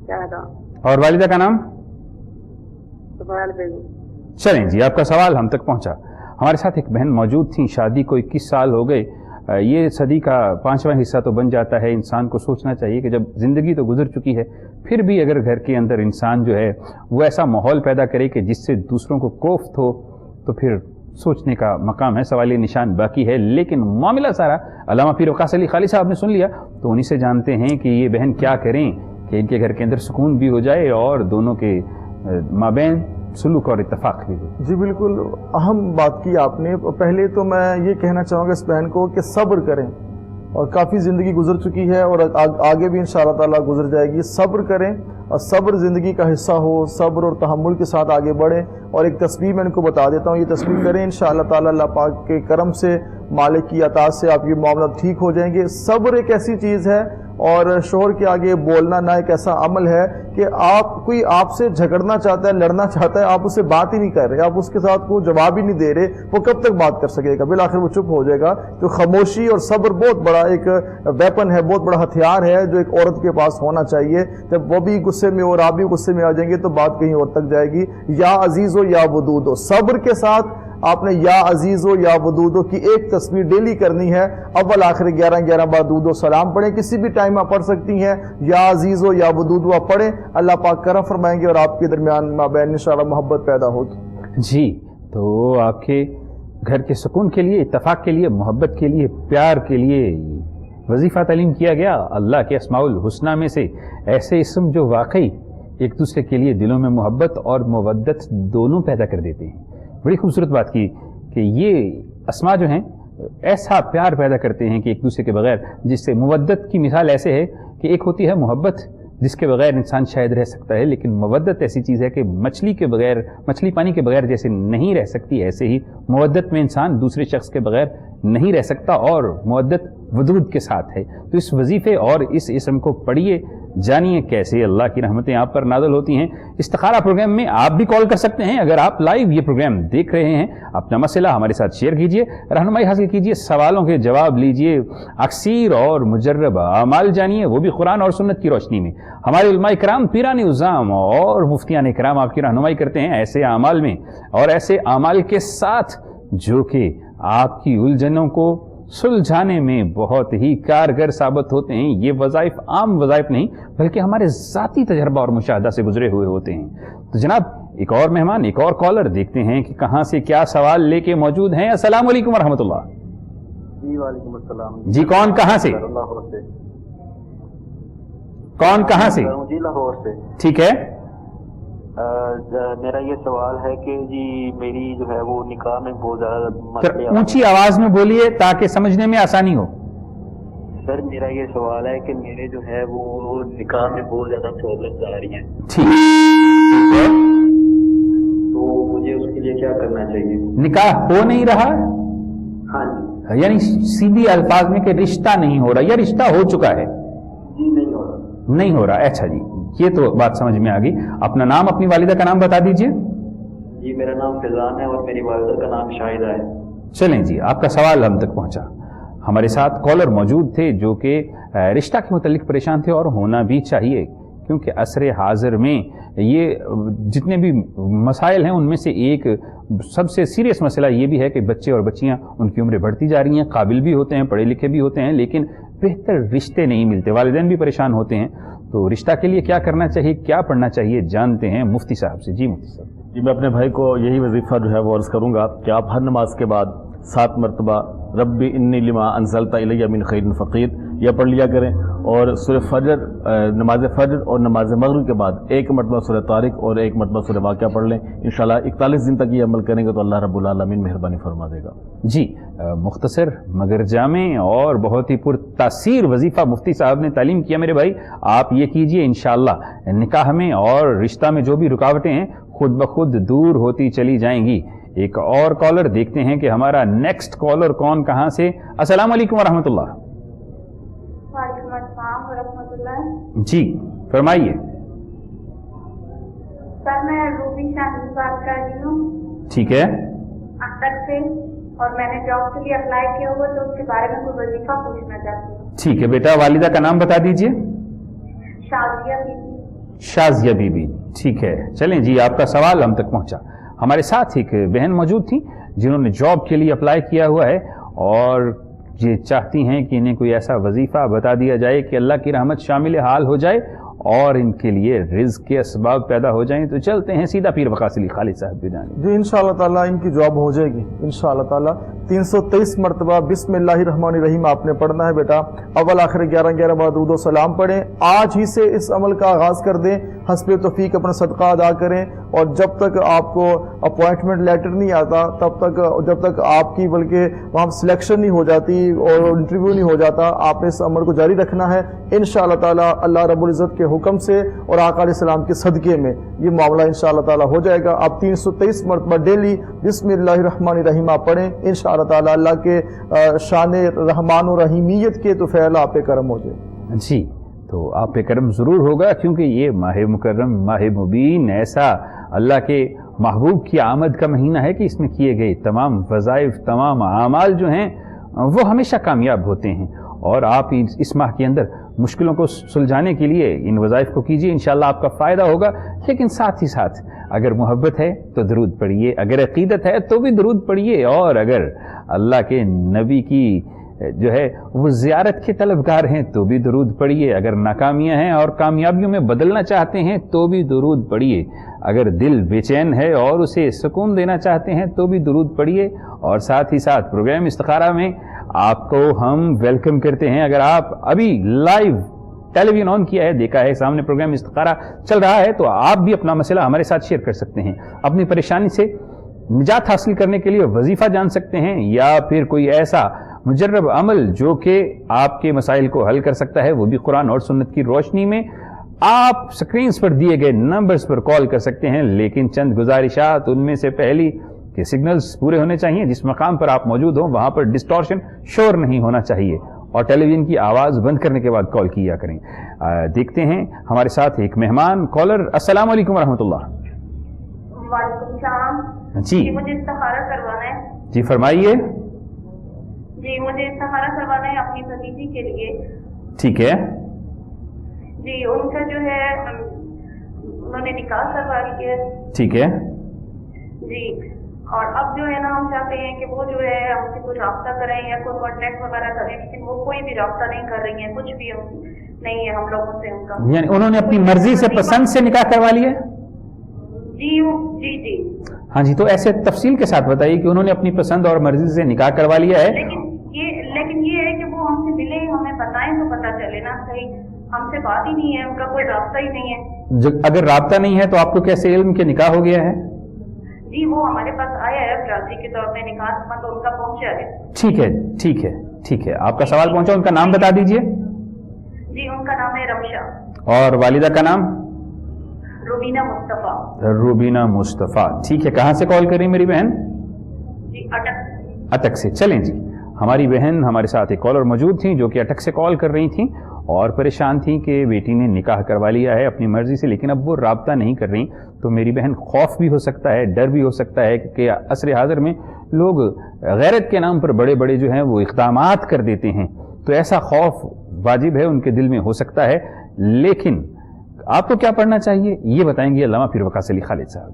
शायदा। और वालिदा का नाम? सुबैल बेगम। चलें जी, आपका सवाल हम तक पहुंचा। हमारे साथ एक बहन मौजूद थी, शादी को 21 साल हो गए। ये सदी का 5वां हिस्सा तो बन जाता है। इंसान को सोचना चाहिए कि जब ज़िंदगी तो गुजर चुकी है, फिर भी अगर घर के अंदर इंसान जो है वो ऐसा माहौल पैदा करे कि जिससे दूसरों को कोफ्त हो, तो फिर सोचने का मकाम है, सवाल निशान बाकी है। लेकिन मामला सारा अल्लामा पीर वक़ास अली खाली साहब ने सुन लिया, तो उन्हीं से जानते हैं कि ये बहन क्या करें कि इनके घर के अंदर सुकून भी हो जाए और दोनों के माबैन सुलूक और इत्तफाक भी हो। जी बिल्कुल अहम बात की आपने। पहले तो मैं ये कहना चाहूँगा इस बहन को कि सब्र करें, और काफ़ी ज़िंदगी गुजर चुकी है और आगे भी इंशाअल्लाह ताला गुजर जाएगी। सब्र करें और सब्र ज़िंदगी का हिस्सा हो, सब्र और तहम्मुल के साथ आगे बढ़ें। और एक तस्बीह मैं इनको बता देता हूँ, ये तस्बीह करें इंशाअल्लाह ताला अल्लाह पाक के करम से, मालिक की अता से आपके मामला ठीक हो जाएंगे। सब्र एक ऐसी चीज़ है और शोहर के आगे बोलना ना एक ऐसा अमल है कि कोई आपसे झगड़ना चाहता है, लड़ना चाहता है, आप उससे बात ही नहीं कर रहे, आप उसके साथ कोई जवाब ही नहीं दे रहे, वो कब तक बात कर सकेगा? बिल आखिर वो चुप हो जाएगा। तो खामोशी और सब्र बहुत बड़ा एक वेपन है, बहुत बड़ा हथियार है जो एक औरत के पास होना चाहिए। जब वो भी गुस्से में और आप भी गुस्से में आ जाएंगे तो बात कहीं और तक जाएगी। या अजीज़ हो या वदूद हो, सब्र के साथ आपने या अजीज़ हो या वदूदो की एक तस्वीर डेली करनी है। अव्वल आखिर 11 बार दूदो सलाम पढ़ें, किसी भी टाइम आप पढ़ सकती हैं। या अजीज़ हो या वदूदो आप पढ़ें, अल्लाह पाक करम फरमाएंगे और आपके दरमियान माबैन इंशाअल्लाह मोहब्बत पैदा होगी। जी, तो आपके घर के सुकून के लिए, इत्तफाक के लिए, मोहब्बत के लिए, प्यार के लिए वजीफ़ा तालीम किया गया अल्लाह के अस्माउल हुस्ना में से ऐसे इसम जो वाकई एक दूसरे के लिए दिलों में मोहब्बत और मवद्दत दोनों पैदा कर देते हैं। बड़ी खूबसूरत बात की कि ये अस्मा जो हैं ऐसा प्यार पैदा करते हैं कि एक दूसरे के बगैर, जिससे मुवद्दत की मिसाल ऐसे है कि एक होती है मोहब्बत जिसके बगैर इंसान शायद रह सकता है, लेकिन मवद्दत ऐसी चीज़ है कि मछली के बगैर, मछली पानी के बगैर जैसे नहीं रह सकती, ऐसे ही मवद्दत में इंसान दूसरे शख्स के बगैर नहीं रह सकता और मवद्दत वदूद के साथ है। तो इस वजीफ़े और इस इसम को पढ़िए, जानिए कैसे अल्लाह की रहमतें आप पर नाज़िल होती हैं। इस्तिखारा प्रोग्राम में आप भी कॉल कर सकते हैं। अगर आप लाइव ये प्रोग्राम देख रहे हैं, अपना मसला हमारे साथ शेयर कीजिए, रहनुमाई हासिल कीजिए, सवालों के जवाब लीजिए, अक्सीर और मुजर्रब आमाल जानिए, वो भी कुरान और सुन्नत की रोशनी में। हमारे उलमाए किराम, पीराने उज़्ज़ाम और मुफ्तियाने किराम आपकी रहनुमाई करते हैं ऐसे आमाल में, और ऐसे आमाल के साथ जो कि आपकी उलझनों को सुलझाने में बहुत ही कारगर साबित होते हैं। ये वज़ाइफ आम वज़ाइफ नहीं बल्कि हमारे ज़ाती तजर्बा और मुशाहदा से गुजरे हुए होते हैं। तो जनाब एक और मेहमान, एक और कॉलर, देखते हैं कि कहाँ से क्या सवाल लेके मौजूद हैं। अस्सलाम वालेकुम वरहमतुल्लाह। जी वालेकुम अस्सलाम। जी, कौन कहाँ से? कौन कहाँ से? जी लाहौर से। ठीक है, میرا یہ سوال ہے کہ جی میری جو ہے وہ نکاح میں بہت زیادہ مسئلے اونچی آواز میں بولیے تاکہ سمجھنے میں آسانی ہو. سر میرا یہ سوال ہے کہ میرے جو ہے وہ نکاح میں بہت زیادہ پرابلمز آ رہی ہیں. ٹھیک ہے. تو مجھے اس کے لیے کیا کرنا چاہیے؟ نکاح ہو نہیں رہا؟ ہاں جی. یعنی سیدھی الفاظ میں کہ رشتہ نہیں ہو رہا یا رشتہ ہو چکا ہے؟ جی نہیں ہو رہا. نہیں ہو رہا. اچھا جی یہ تو بات سمجھ میں آ گئی. اپنا نام اپنی والدہ کا نام بتا دیجئے. جی میرا نام فیضان ہے اور میری والدہ کا نام شاہدہ ہے. چلیں جی آپ کا سوال ہم تک پہنچا. ہمارے ساتھ کالر موجود تھے جو کہ رشتہ کے متعلق پریشان تھے اور ہونا بھی چاہیے کیونکہ عصر حاضر میں یہ جتنے بھی مسائل ہیں ان میں سے ایک سب سے سیریس مسئلہ یہ بھی ہے کہ بچے اور بچیاں ان کی عمریں بڑھتی جا رہی ہیں, قابل بھی ہوتے ہیں, پڑھے لکھے بھی ہوتے ہیں, لیکن بہتر رشتے نہیں ملتے, والدین بھی پریشان ہوتے ہیں. تو رشتہ کے لیے کیا کرنا چاہیے, کیا پڑھنا چاہیے, جانتے ہیں مفتی صاحب سے. جی مفتی صاحب. جی میں اپنے بھائی کو یہی وظیفہ جو ہے وہ عرض کروں گا کہ آپ ہر نماز کے بعد 7 مرتبہ ربی انی لما انزلت الی من خیر فقیر یہ پڑھ لیا کریں, اور سورہ فجر, نماز فجر اور نماز مغرب کے بعد 1 مرتبہ سورہ طارق اور 1 مرتبہ سورہ واقعہ پڑھ لیں. انشاءاللہ 41 دن تک یہ عمل کریں گے تو اللہ رب العالمین مہربانی فرما دے گا. جی مختصر مگر جامع اور بہت ہی پر تاثیر وظیفہ مفتی صاحب نے تعلیم کیا میرے بھائی. آپ یہ کیجئے انشاءاللہ نکاح میں اور رشتہ میں جو بھی رکاوٹیں ہیں خود بخود دور ہوتی چلی جائیں گی. ایک اور کالر دیکھتے ہیں کہ ہمارا نیکسٹ کالر کون, کہاں سے. السلام علیکم ورحمۃ اللہ. وعلیکم السلام ورحمۃ اللہ. جی فرمائیے. سر میں روبی شاہین بات کر رہی ہوں. ٹھیک ہے. اختر سے, اور میں نے جاب کے لیے اپلائی کیا ہوا تو اس کے بارے میں کوئی وظیفہ پوچھنا چاہتی ہوں. ٹھیک ہے بیٹا, والدہ کا نام بتا دیجئے. شازیہ بی بی. شازیہ بی بی. ٹھیک ہے چلیں جی آپ کا سوال ہم تک پہنچا. ہمارے ساتھ ایک بہن موجود تھیں جنہوں نے جاب کے لیے اپلائی کیا ہوا ہے اور یہ چاہتی ہیں کہ انہیں کوئی ایسا وظیفہ بتا دیا جائے کہ اللہ کی رحمت شامل حال ہو جائے اور ان کے لیے رزق کے اسباب پیدا ہو جائیں. تو چلتے ہیں سیدھا پیر وقاصلی خالد صاحب کی جانب. جی انشاءاللہ تعالیٰ ان کی جاب ہو جائے گی انشاءاللہ تعالیٰ. 323 مرتبہ بسم اللہ الرحمن الرحیم آپ نے پڑھنا ہے بیٹا. اول آخر 11 بار درود و سلام پڑھیں. آج ہی سے اس عمل کا آغاز کر دیں. حسب توفیق اپنا صدقہ ادا کریں, اور جب تک آپ کو اپوائنٹمنٹ لیٹر نہیں آتا تب تک, جب تک آپ کی بلکہ وہاں سلیکشن نہیں ہو جاتی اور انٹرویو نہیں ہو جاتا, آپ نے اس عمل کو جاری رکھنا ہے انشاءاللہ تعالیٰ. اللہ رب العزت کے حکم سے اور آقا علیہ السلام کے صدقے میں یہ معاملہ انشاءاللہ تعالیٰ ہو جائے گا. آپ 323 مرتبہ ڈیلی بسم اللہ الرحمن الرحیم آپ پڑھیں انشاءاللہ تعالیٰ. اللہ کے شان رحمان و رحیمیت کے تو فعل آپ پہ کرم ہو جائے. جی تو آپ پہ کرم ضرور ہوگا کیونکہ یہ ماہ مکرم, ماہ مبین ایسا اللہ کے محبوب کی آمد کا مہینہ ہے کہ اس میں کیے گئے تمام وظائف, تمام اعمال جو ہیں وہ ہمیشہ کامیاب ہوتے ہیں. اور آپ اس ماہ کے اندر مشکلوں کو سلجھانے کے لیے ان وظائف کو کیجیے, انشاءاللہ آپ کا فائدہ ہوگا. لیکن ساتھ ہی ساتھ اگر محبت ہے تو درود پڑھیے, اگر عقیدت ہے تو بھی درود پڑھیے, اور اگر اللہ کے نبی کی جو ہے وہ زیارت کے طلبگار ہیں تو بھی درود پڑھیے, اگر ناکامیاں ہیں اور کامیابیوں میں بدلنا چاہتے ہیں تو بھی درود پڑھیے, اگر دل بے چین ہے اور اسے سکون دینا چاہتے ہیں تو بھی درود پڑھیے. اور ساتھ ہی ساتھ پروگرام استخارہ میں آپ کو ہم ویلکم کرتے ہیں. اگر آپ ابھی لائیو ٹیلی ویژن آن کیا ہے, دیکھا ہے سامنے پروگرام استخارہ چل رہا ہے, تو آپ بھی اپنا مسئلہ ہمارے ساتھ شیئر کر سکتے ہیں. اپنی پریشانی سے نجات حاصل کرنے کے لیے وظیفہ جان سکتے ہیں, یا پھر کوئی ایسا مجرب عمل جو کہ آپ کے مسائل کو حل کر سکتا ہے, وہ بھی قرآن اور سنت کی روشنی میں آپ سکرینز پر دیے گئے نمبرز پر کال کر سکتے ہیں. لیکن چند گزارشات, ان میں سے پہلی کہ سگنلز پورے ہونے چاہیے, جس مقام پر آپ موجود ہوں وہاں پر ڈسٹورشن, شور نہیں ہونا چاہیے, اور ٹیلی ویژن کی آواز بند کرنے کے بعد کال کیا کریں. دیکھتے ہیں ہمارے ساتھ ایک مہمان کالر. السلام علیکم ورحمۃ اللہ. وعلیکم السلام. جی مجھے استخارہ کروانا ہے. جی فرمائیے. جی مجھے استخارہ کروانا ہے اپنی بھتیجی کے لیے. ٹھیک ہے. جی ان کا جو ہے انہوں نے نکاح کروا لیا ہے. ٹھیک ہے. جی اور اب جو ہے نا ہم چاہتے ہیں کہ وہ جو ہے ہم سے کوئی رابطہ کریں یا کوئی کانٹیکٹ وغیرہ کریں, لیکن وہ کوئی بھی رابطہ نہیں کر رہی ہیں, کچھ بھی نہیں ہے ہم لوگوں سے ان کا. یعنی انہوں نے اپنی مرضی سے, پسند سے نکاح کروا لیا؟ جی جی جی. ہاں جی, تو ایسے تفصیل کے ساتھ بتائیے کہ انہوں نے اپنی پسند اور مرضی سے نکاح کروا لیا ہے. لیکن یہ ہے کہ وہ ہم سے ملے, ہمیں بتائیں تو پتہ چلے نا. صحیح ہم हमसे बात ही नहीं है, उनका कोई रास्ता ही नहीं है। अगर राब्ता नहीं है तो आपको कैसे इल्म के निकाह हो गया है? जी वो हमारे पास आया है बरादरी के तौर पे, निकाह तो उनका पहुंचा है। ठीक है ठीक है ठीक है, आपका सवाल पहुंचा। उनका नाम बता दीजिए। जी उनका नाम है रमशा। और वालिदा का नाम? रुबीना मुस्तफा। रुबीना मुस्तफा। ठीक है, कहाँ से कॉल कर रही मेरी बहन? जी अटक। अटक से। चलें जी, हमारी बहन हमारे साथ एक कॉलर मौजूद थी जो कि अटक से कॉल कर रही थी और परेशान थी कि बेटी ने निकाह करवा लिया है अपनी मर्जी से, लेकिन अब वो राब्ता नहीं कर रही। तो मेरी बहन, खौफ भी हो सकता है, डर भी हो सकता है कि असर हाज़िर में लोग गैरत के नाम पर बड़े बड़े जो हैं वो इक़दामात कर देते हैं, तो ऐसा खौफ वाजिब है उनके दिल में, हो सकता है। लेकिन आपको क्या पढ़ना चाहिए ये बताएंगे अल्लामा पीर वकास अली खालिद साहब।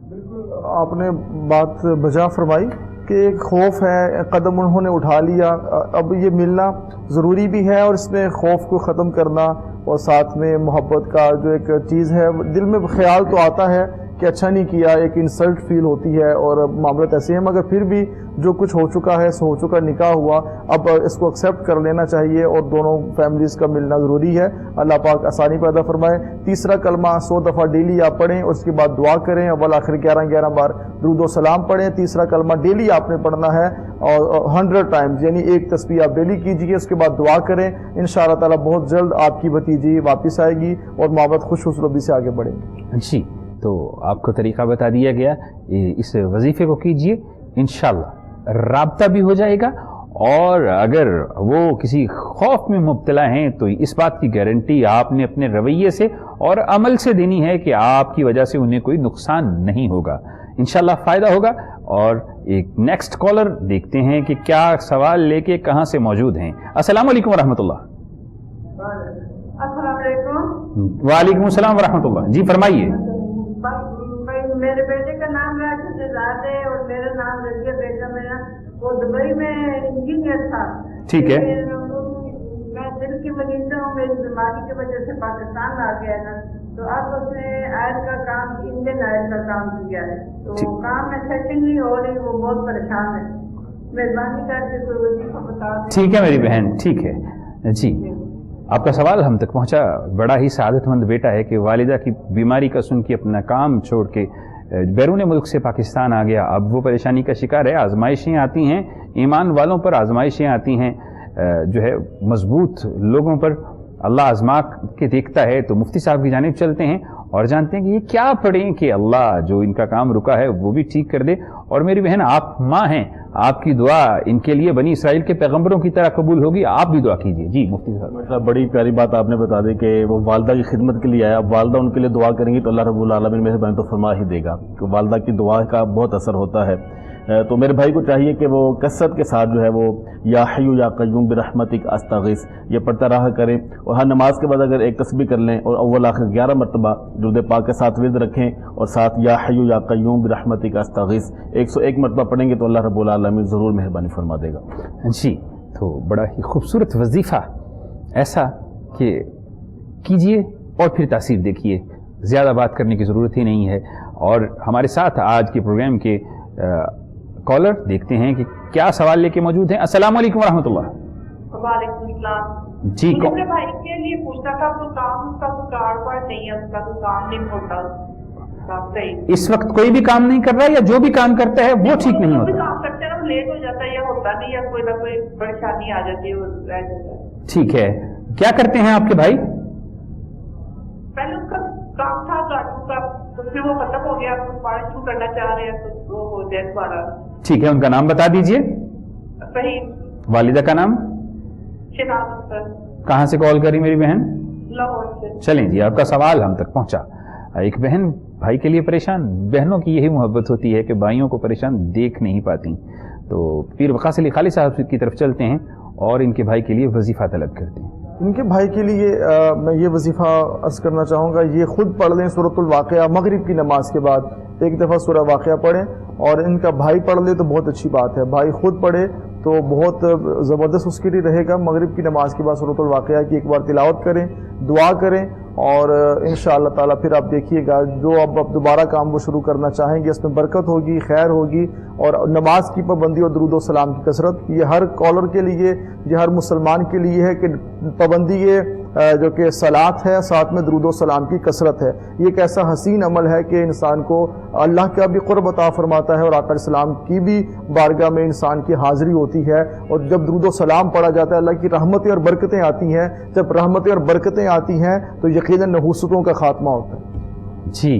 आपने बात बजा फरमाई कि एक खौफ है, कदम उन्होंने उठा लिया, अब ये मिलना ज़रूरी भी है और इसमें खौफ को ख़त्म करना और साथ में मोहब्बत का जो एक चीज़ है, दिल में ख्याल तो आता है कि अच्छा नहीं किया, एक इंसल्ट फील होती है और मामला ऐसे हैं, मगर फिर भी जो कुछ हो चुका है सो हो चुका, निकाह हुआ, अब इसको एक्सेप्ट कर लेना चाहिए और दोनों फैमिलीज़ का मिलना ज़रूरी है। अल्लाह पाक आसानी पैदा फरमाए। तीसरा कलमा 100 दफ़ा डेली आप पढ़ें और उसके बाद दुआ करें, अव्वल आखिर 11 बार दुरूद व सलाम पढ़ें। तीसरा कलमा डेली आपने पढ़ना है और 100 टाइम्स, यानी एक तस्बीह आप डेली कीजिए, उसके बाद दुआ करें। इंशाअल्लाह ताला बहुत जल्द आपकी भतीजी वापस आएगी और मोहब्बत खुश उसलूबी से आगे बढ़ेगी। जी, तो आपको तरीका बता दिया गया, इस वजीफे को कीजिए, इंशाअल्लाह राब्ता भी हो जाएगा। और अगर वो किसी खौफ में मुब्तला हैं तो इस बात की गारंटी आपने अपने रवैये से और अमल से देनी है कि आपकी वजह से उन्हें कोई नुकसान नहीं होगा, इंशाअल्लाह फ़ायदा होगा। और एक नेक्स्ट कॉलर देखते हैं कि क्या सवाल लेके कहाँ से मौजूद हैं। अस्सलाम वालेकुम रहमतुल्लाह। वालेकुम सलाम वरहमतुल्लाह। जी फरमाइए। मेरे बेटे का नाम राज है और मेरा नाम रजिया बेगम है। वो दुबई में इंजीनियर था। ठीक है। मैं दिल की मरीज हूँ, मेरी बीमारी की वजह से पाकिस्तान आ गया ना, तो अब उसने आयल का काम, इंडियन आयल का काम किया है, तो काम में सेटिंग नहीं हो रही, वो बहुत परेशान है। मेहरबानी करके कोई वजीफा बता दें। ठीक है मेरी बहन, ठीक है जी। आपका सवाल हम तक पहुंचा। बड़ा ही सादतमंद बेटा है कि वालिदा की बीमारी का सुन के अपना काम छोड़ के बैरून मुल्क से पाकिस्तान आ गया। अब वो परेशानी का शिकार है, आजमाइशें आती हैं, ईमान वालों पर आजमाइशें आती हैं, जो है मजबूत लोगों पर अल्लाह आजमा के देखता है। तो मुफ्ती साहब की जानिब चलते हैं और जानते हैं कि ये क्या पढ़ें कि अल्लाह जो इनका काम रुका है वो भी ठीक कर दे। और मेरी बहन, आप माँ हैं, आपकी दुआ इनके लिए बनी इसराइल के पैगंबरों की तरह कबूल होगी, आप भी दुआ कीजिए। जी मुफ्ती साहब। मतलब बड़ी प्यारी बात आपने बता दी कि वो वालदा की खिदमत के लिए आया। अब वालदा उनके लिए दुआ करेंगी तो अल्लाह रब्बुल आलमीन मेहरबानी तो फरमा ही देगा, कि वालदा की दुआ का बहुत असर होता है। तो मेरे भाई को चाहिए कि वो कसरत के साथ जो है वो या हय्यु या क़य्यूम बिरहमतिक अस्तगीस ये पढ़ता रहा करें, और हर नमाज के बाद अगर एक तस्बीह कर लें और अव्वल आखिर 11 मरतबा दुरूद पाक के साथ विर्द रखें और साथ या हय्यु या क़य्यूम बिरहमतिक अस्तगीस 101 मरतबा पढ़ेंगे तो अल्लाह रब्बुल आलमीन ज़रूर मेहरबानी फरमा देगा। जी, तो बड़ा ही खूबसूरत वजीफ़ा ऐसा कि कीजिए और फिर तासीर देखिए, ज़्यादा बात करने की ज़रूरत ही नहीं है। और हमारे साथ आज के प्रोग्राम के कॉलर देखते हैं कि क्या सवाल लेके मौजूद हैं। अस्सलाम वालेकुम रहमतुल्लाह। वालेकुम सलाम। जी, मेरे भाई के लिए पूछना था, कोई काम उसका कोई कार्ड नहीं है, उसका कोई काम नहीं होता। इस वक्त कोई भी काम नहीं कर रहा है या जो भी काम करता है वो ठीक नहीं होता? काम करते हैं ना, लेट हो जाता है या होता नहीं, या कोई ना कोई परेशानी आ जाती है, वो रह जाता है। ठीक है, क्या करते हैं आपके भाई? पहले उसका काम था गाड़ियों का, तो फिर वो खत्म हो गया, पार्ट शुरू करना चाह रहे हैं तो वो हो जाए दोबारा। ठीक है, उनका नाम बता दीजिए। सही। वालिदा का नाम? शनाज़। कहाँ से कॉल करी मेरी बहन? लाहौर से। चलें जी, आपका सवाल हम तक पहुँचा। एक बहन भाई के लिए परेशान, बहनों की यही मोहब्बत होती है कि भाइयों को परेशान देख नहीं पाती। तो पीर वकास अली खालिद साहब की तरफ चलते हैं और इनके भाई के लिए वजीफ़ा तलब करते हैं। इनके भाई के लिए मैं ये वजीफ़ा अर्ज़ करना चाहूँगा, ये ख़ुद पढ़ लें सूरतुल वाक़िया, मगरिब की नमाज के बाद एक दफ़ा सूरह वाक़िया पढ़ें, और इनका भाई पढ़ ले तो बहुत अच्छी बात है। भाई ख़ुद पढ़े तो बहुत ज़बरदस्त उसके लिए रहेगा। मगरिब की नमाज के बाद सूरतुल वाक़िया की एक बार तिलावत करें, दुआ करें, और इंशाअल्लाह ताला फिर आप देखिएगा जो अब दोबारा काम वो शुरू करना चाहेंगे इसमें बरकत होगी, खैर होगी। और नमाज की पाबंदी और दुरूद व सलाम की कसरत, ये हर कॉलर के लिए, ये हर मुसलमान के लिए है कि पाबंदी ये جو کہ صلات ہے، ساتھ میں درود و سلام کی کثرت ہے۔ یہ ایک ایسا حسین عمل ہے کہ انسان کو اللہ کا بھی قرب عطا فرماتا ہے اور آقا علیہ السلام کی بھی بارگاہ میں انسان کی حاضری ہوتی ہے، اور جب درود و سلام پڑھا جاتا ہے اللہ کی رحمتیں اور برکتیں آتی ہیں۔ جب رحمتیں اور برکتیں آتی ہیں تو یقیناً نحوستوں کا خاتمہ ہوتا ہے۔ جی،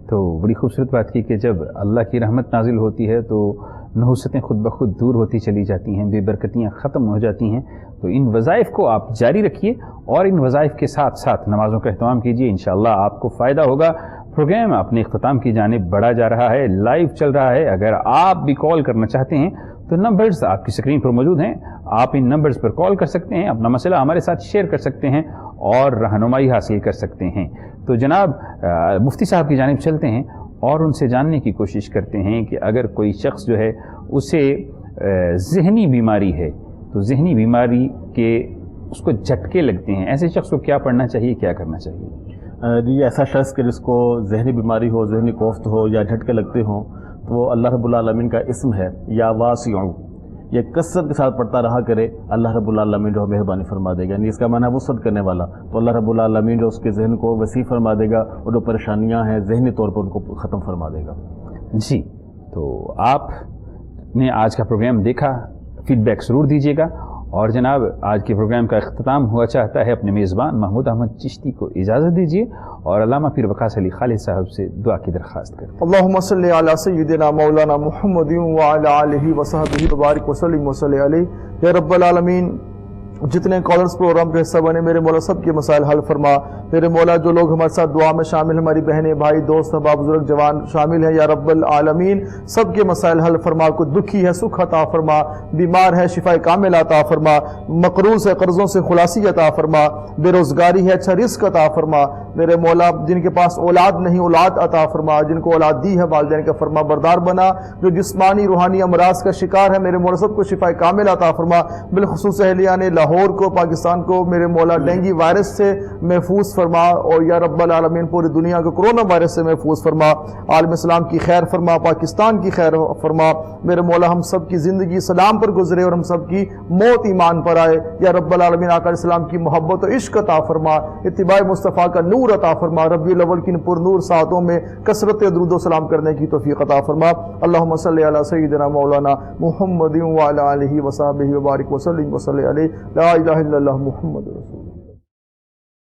تو بڑی خوبصورت بات کی کہ جب اللہ کی رحمت نازل ہوتی ہے تو نحوستیں خود بخود دور ہوتی چلی جاتی ہیں، بے برکتیاں ختم ہو جاتی ہیں۔ تو ان وظائف کو آپ جاری رکھیے اور ان وظائف کے ساتھ ساتھ نمازوں کا اہتمام کیجیے، انشاءاللہ آپ کو فائدہ ہوگا۔ پروگرام اپنے اختتام کی جانب بڑھا جا رہا ہے، لائیو چل رہا ہے۔ اگر آپ بھی کال کرنا چاہتے ہیں تو نمبرز آپ کی اسکرین پر موجود ہیں، آپ ان نمبرز پر کال کر سکتے ہیں، اپنا مسئلہ ہمارے ساتھ شیئر کر سکتے ہیں اور رہنمائی حاصل کر سکتے ہیں۔ تو جناب مفتی صاحب کی جانب چلتے ہیں اور ان سے جاننے کی کوشش کرتے ہیں کہ اگر کوئی شخص جو ہے اسے ذہنی بیماری ہے تو ذہنی بیماری کے اس کو جھٹکے لگتے ہیں، ایسے شخص کو کیا پڑھنا چاہیے، کیا کرنا چاہیے؟ جی، ایسا شخص کہ جس کو ذہنی بیماری ہو، ذہنی کوفت ہو یا جھٹکے لگتے ہوں تو وہ اللہ رب العالمین کا اسم ہے یا واسع، یہ کثرت کے ساتھ پڑھتا رہا کرے، اللہ رب العالمین جو مہربانی فرما دے گا۔ یعنی اس کا معنی ہے وسعت کرنے والا، تو اللہ رب العالمین جو اس کے ذہن کو وسیع فرما دے گا اور جو پریشانیاں ہیں ذہنی طور پر ان کو ختم فرما دے گا۔ جی، تو آپ نے آج کا پروگرام دیکھا، فیڈ بیک ضرور دیجیے گا، اور جناب آج کے پروگرام کا اختتام ہوا چاہتا ہے اپنے میزبان محمود احمد چشتی کو اجازت دیجیے اور علامہ پیر وقاص علی خالد صاحب سے دعا کی درخواست کرتے ہیں۔ اللہم صلی علی سیدنا مولانا محمد وعلی آلہ وصحبہ وبارک وسلم وصلی علیہ۔ یا رب العالمین، جتنے کالرز پروگرام کا حصہ بنے میرے مولا سب کے مسائل حل فرما۔ میرے مولا جو لوگ ہمارے ساتھ دعا میں شامل، ہماری بہنیں، بھائی، دوست، احباب، بزرگ، جوان شامل ہیں، یا رب العالمین سب کے مسائل حل فرما۔ کوئی دکھی ہے سکھ عطا فرما، بیمار ہے شفا کامل عطا فرما، مقروض ہے قرضوں سے خلاصی عطا فرما، بے روزگاری ہے اچھا رزق عطا فرما۔ میرے مولا جن کے پاس اولاد نہیں اولاد عطا فرما، جن کو اولاد دی ہے والدین کا فرما بردار بنا، جو جسمانی روحانی امراض کا شکار ہے میرے مولا سب کو شفا کامل عطا فرما۔ بالخصوص اہلیان لاہور کو، پاکستان کو میرے مولا ڈینگی وائرس سے محفوظ فرما، اور یا رب العالمین پوری دنیا کو کرونا وائرس سے محفوظ فرما۔ عالم اسلام کی خیر فرما، پاکستان کی خیر فرما۔ میرے مولا ہم سب کی زندگی سلام پر گزرے اور ہم سب کی موت ایمان پر آئے۔ یا رب العالمین آقا علیہ السلام کی محبت و عشق عطا فرما، اتباع مصطفیٰ کا نور عطا فرما۔ ربیع الاول کی پر نور ساعتوں میں کثرت درود و سلام کرنے کی توفیق عطا فرما۔ اللہم صلی علی سیدنا مولانا محمد وعلی آلہ وصحبہ وبارک وسلم وصلی علیہ۔ لا الہ الا اللہ محمد رسول